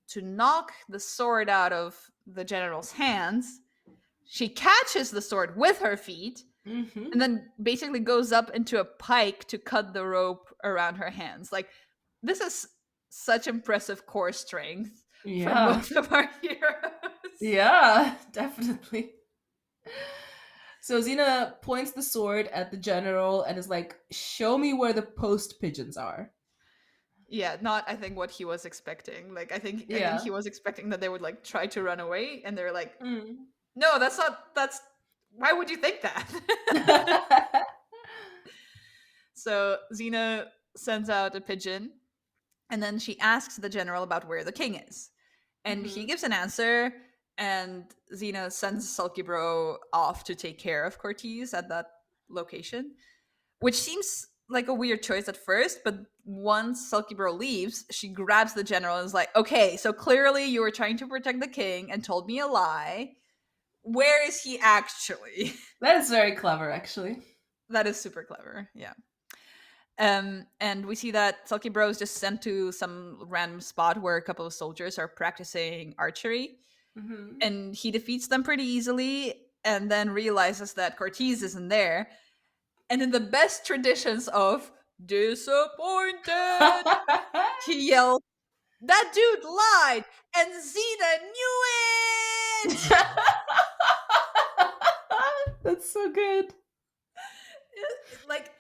S2: to knock the sword out of the general's hands. She catches the sword with her feet
S1: Mm-hmm.
S2: and then basically goes up into a pike to cut the rope around her hands. Like, this is such impressive core strength from
S1: Yeah.
S2: both of our heroes.
S1: Yeah, definitely. So Xena points the sword at the general and is like, show me where the post pigeons are.
S2: Yeah, not I think what he was expecting. Like I think he
S1: Yeah.
S2: was expecting that they would like try to run away, and they're like,
S1: Mm.
S2: "No, that's not that's why would you think that?" So Xena sends out a pigeon, and then she asks the general about where the king is. And he
S1: Hmm.
S2: gives an answer, and Xena sends Sulky Bro off to take care of Cortez at that location, which seems like a weird choice at first, but once Sulky Bro leaves, she grabs the general and is like, "Okay, so clearly you were trying to protect the king and told me a lie. Where is he actually?"
S1: That is very clever, actually.
S2: That is super clever. Yeah. And we see that Sulky Bro is just sent to some random spot where a couple of soldiers are practicing archery,
S1: Hmm.
S2: and he defeats them pretty easily, and then realizes that Cortez isn't there. And in the best traditions of disappointed, he yells, "That dude lied, and Zeta knew it!"
S1: That's so good.
S2: Like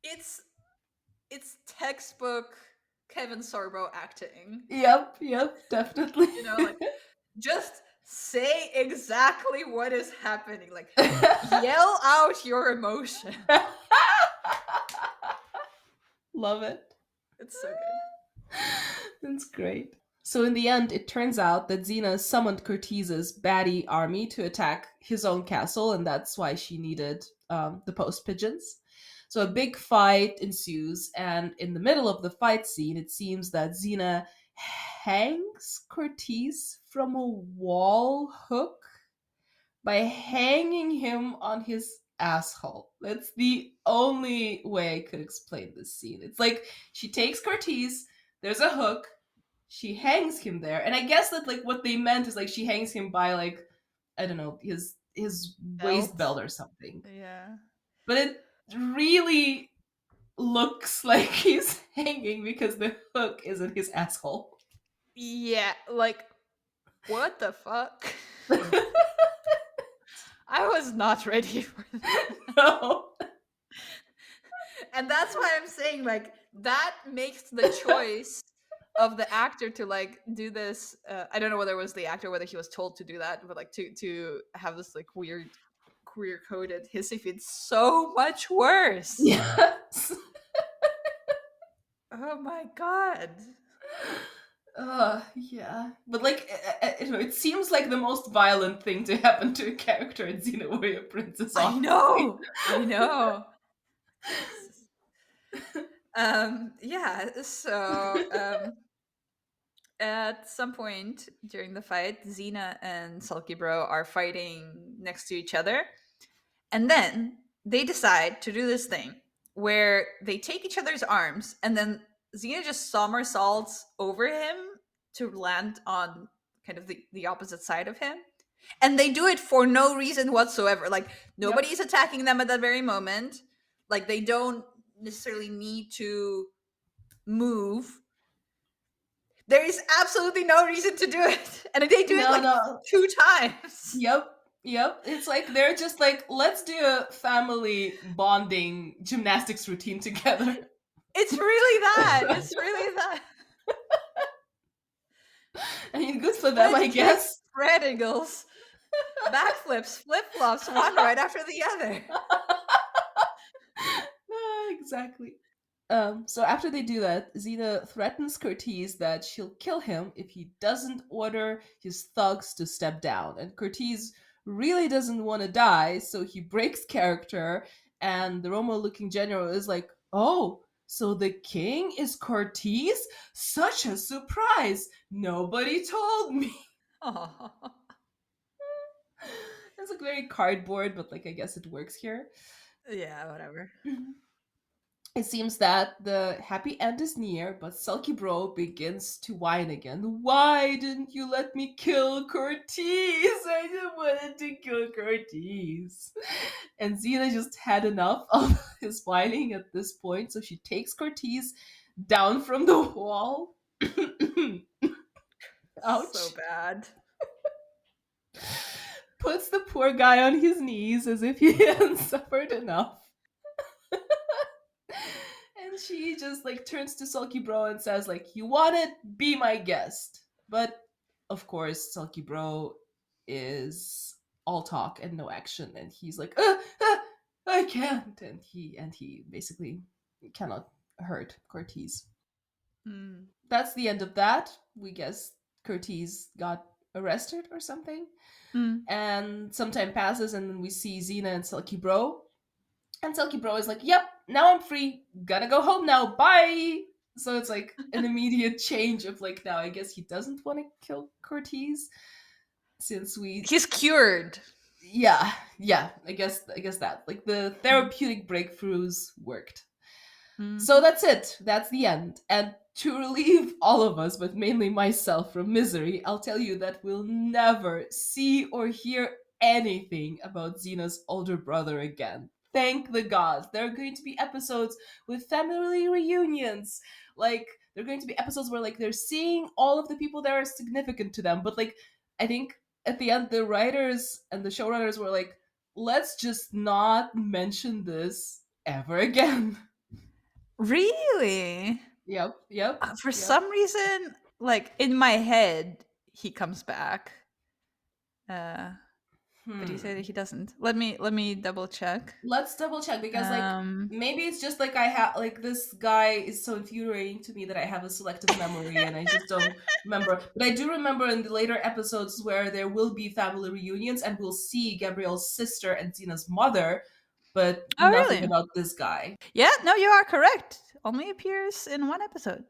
S2: it's it's textbook Kevin Sorbo acting.
S1: Yep, yep, definitely.
S2: You know, like just say exactly what is happening. Like yell out your emotion.
S1: Love it.
S2: It's so good.
S1: That's great. So in the end, it turns out that Xena summoned Cortez's baddie army to attack his own castle, and that's why she needed the post pigeons. So a big fight ensues, and in the middle of the fight scene, it seems that Xena hangs Cortez from a wall hook by hanging him on his asshole. That's the only way I could explain this scene. It's like she takes Cortez, there's a hook, she hangs him there, and I guess that like what they meant is like she hangs him by like I don't know his waist
S2: Belt.
S1: belt or something.
S2: Yeah.
S1: But it really looks like he's hanging because the hook is in his asshole.
S2: Yeah, like what the fuck? I was not ready for that.
S1: No.
S2: And that's why I'm saying like that makes the choice of the actor to like do this I don't know whether it was the actor whether he was told to do that, but like to have this like weird queer coded hissy fit so much worse.
S1: Yes.
S2: Oh my god.
S1: Yeah, but like you know, it seems like the most violent thing to happen to a character in Xena Warrior Princess.
S2: I
S1: Honestly,
S2: know. I know. Jesus. Yeah, so at some point during the fight, Xena and Sulky Bro are fighting next to each other. And then they decide to do this thing where they take each other's arms and then Xena just somersaults over him to land on kind of the opposite side of him. And they do it for no reason whatsoever. Like
S1: yep.
S2: nobody's attacking them at that very moment. Like they don't necessarily need to move. There is absolutely no reason to do it. And they do it
S1: No,
S2: like
S1: no.
S2: 2 times.
S1: Yep. Yep. It's like they're just like, let's do a family bonding gymnastics routine together.
S2: It's really that. It's really that.
S1: I mean, good for them,
S2: Split
S1: I
S2: kicks,
S1: guess.
S2: spread eagles, backflips, flip flops, one right after the other.
S1: Exactly. So after they do that, Xena threatens Cortez that she'll kill him if he doesn't order his thugs to step down. And Cortez really doesn't want to die, so he breaks character. And the Romo looking general is like, oh, so the king is Cortez? Such a surprise! Nobody told me.
S2: Aw.
S1: It's like very cardboard, but like I guess it works here.
S2: Yeah, whatever.
S1: It seems that the happy end is near, but Sulky Bro begins to whine again. Why didn't you let me kill Cortez? I just wanted to kill Cortez. And Xena just had enough of his whining at this point, so she takes Cortez down from the wall.
S2: So
S1: Ouch.
S2: bad.
S1: Puts the poor guy on his knees as if he hadn't suffered enough. And she just like turns to Sulky Bro and says like, "You want it? Be my guest." But of course, Sulky Bro is all talk and no action, and he's like, "I can't," and he basically cannot hurt Cortez.
S2: Mm.
S1: That's the end of that. We guess Cortez got arrested or something,
S2: Mm.
S1: and some time passes, and then we see Xena and Sulky Bro. And Silky Bro is like, yep, now I'm free. Gotta go home now. Bye. So it's like an immediate change of like, now I guess he doesn't want to kill Cortez since we,
S2: He's cured.
S1: yeah, yeah, I guess that. Like the therapeutic breakthroughs worked. So
S2: Mm-hmm.
S1: that's it. That's the end. And to relieve all of us, but mainly myself, from misery, I'll tell you that we'll never see or hear anything about Xena's older brother again. Thank the gods. There are going to be episodes with family reunions. Like, there are going to be episodes where, like, they're seeing all of the people that are significant to them. But, like, I think at the end, the writers and the showrunners were like, let's just not mention this ever again.
S2: Really?
S1: Yep, yep,
S2: For
S1: yep.
S2: some reason, like in my head, he comes back. Uh, but you say that
S1: Hmm.
S2: he doesn't. Let me double check.
S1: Let's double check because, like,
S2: Um,
S1: maybe it's just like I have, like, this guy is so infuriating to me that I have a selective memory and I just don't remember. But I do remember in the later episodes where there will be family reunions and we'll see Gabrielle's sister and Xena's mother, but
S2: oh,
S1: nothing
S2: really?
S1: about this guy.
S2: Yeah, no, you are correct. Only appears in one episode.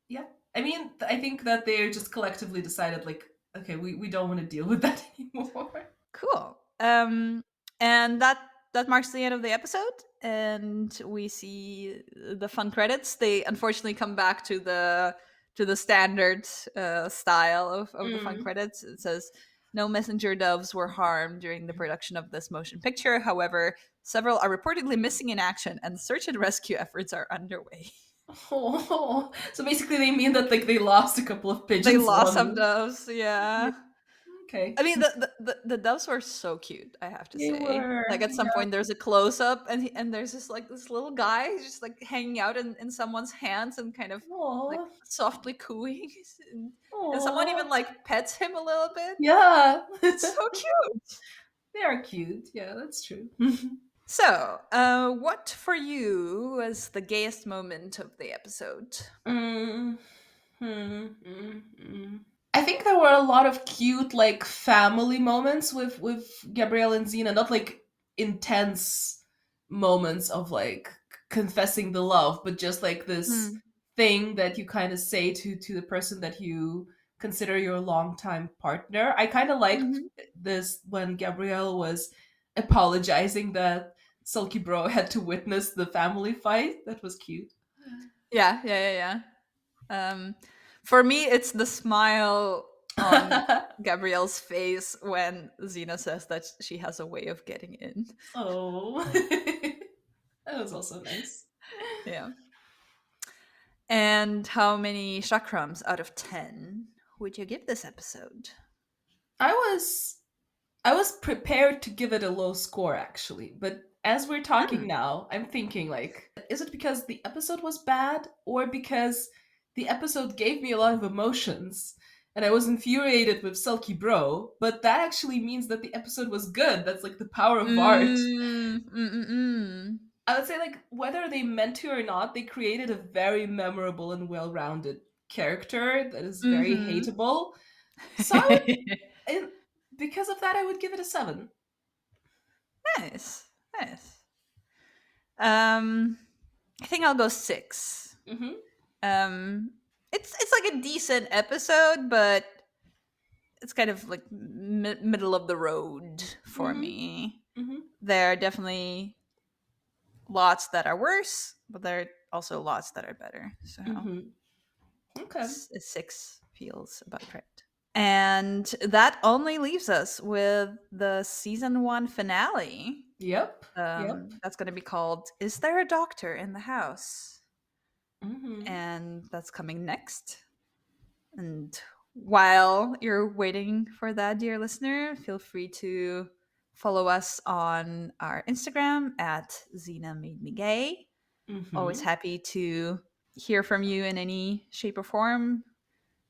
S1: Yeah. I mean, I think that they just collectively decided, like, okay, we don't want to deal with that anymore.
S2: Cool. And that marks the end of the episode, and we see the fun credits. They unfortunately come back to the standard style of the fun
S1: Mm.
S2: credits. It says no messenger doves were harmed during the production of this motion picture. However, several are reportedly missing in action, and search and rescue efforts are underway.
S1: Oh, so basically they mean that like they lost a couple of
S2: They
S1: pigeons
S2: lost
S1: along
S2: some
S1: the.
S2: doves,
S1: Yeah,
S2: yeah. I
S1: okay.
S2: mean, the doves were so cute. I have to
S1: They
S2: say. Like
S1: were,
S2: at some
S1: yeah.
S2: point, there's a close up, and there's just like this little guy just like hanging out in someone's hands and kind of like
S1: Aw,
S2: softly cooing, and someone
S1: aw.
S2: even like pets him a little bit.
S1: Yeah.
S2: It's so cute.
S1: They are cute. Yeah, that's true.
S2: So, what for you was the gayest moment of the episode?
S1: Mm, I think there were a lot of cute like family moments with Gabrielle and Xena, not like intense moments of like confessing the love, but just like this
S2: Hmm.
S1: thing that you kind of say to the person that you consider your longtime partner. I kind of liked
S2: Mm-hmm.
S1: this when Gabrielle was apologizing that Sulky Bro had to witness the family fight. That was cute.
S2: Yeah, yeah, yeah, yeah. For me, it's the smile on Gabrielle's face when Xena says that she has a way of getting in.
S1: Oh, that was also nice.
S2: Yeah. And how many chakrams out of 10 would you give this episode?
S1: I was I was prepared to give it a low score actually, but as we're talking
S2: Hmm.
S1: now, I'm thinking like, is it because the episode was bad or because the episode gave me a lot of emotions and I was infuriated with Sulky Bro, but that actually means that the episode was good. That's like the power of art.
S2: Mm.
S1: I would say like whether they meant to or not, they created a very memorable and well-rounded character that is very
S2: Mm-hmm.
S1: hateable. So I would, and because of that, I would give it a 7.
S2: Nice. Nice. Um, I think I'll go 6.
S1: Mm-hmm.
S2: Um, it's like a decent episode, but it's kind of like middle of the road for
S1: Mm-hmm.
S2: me.
S1: Mm-hmm.
S2: There are definitely lots that are worse, but there are also lots that are better. So
S1: Mm-hmm. Okay.
S2: a 6 feels about right. And that only leaves us with the season 1 finale.
S1: Yep. Yep.
S2: That's going to be called "Is There a Doctor in the House?"
S1: Mm-hmm.
S2: And that's coming next. And while you're waiting for that, dear listener, feel free to follow us on our Instagram at Xena Made Me Gay. Always
S1: Mm-hmm.
S2: happy to hear from you in any shape or form.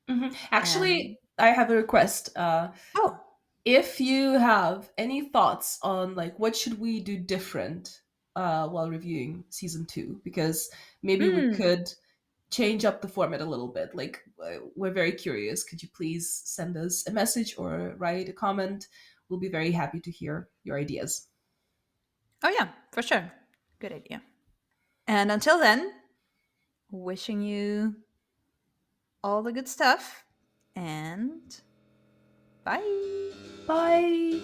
S1: Mm-hmm.
S2: And
S1: Actually, I have a request.
S2: oh,
S1: If you have any thoughts on like what should we do different while reviewing season 2, because maybe we
S2: mm,
S1: could change up the format a little bit. Like, we're very curious. Could you please send us a message or write a comment? We'll be very happy to hear your ideas.
S2: Oh yeah, for sure. Good idea. And until then, wishing you all the good stuff and bye.
S1: Bye.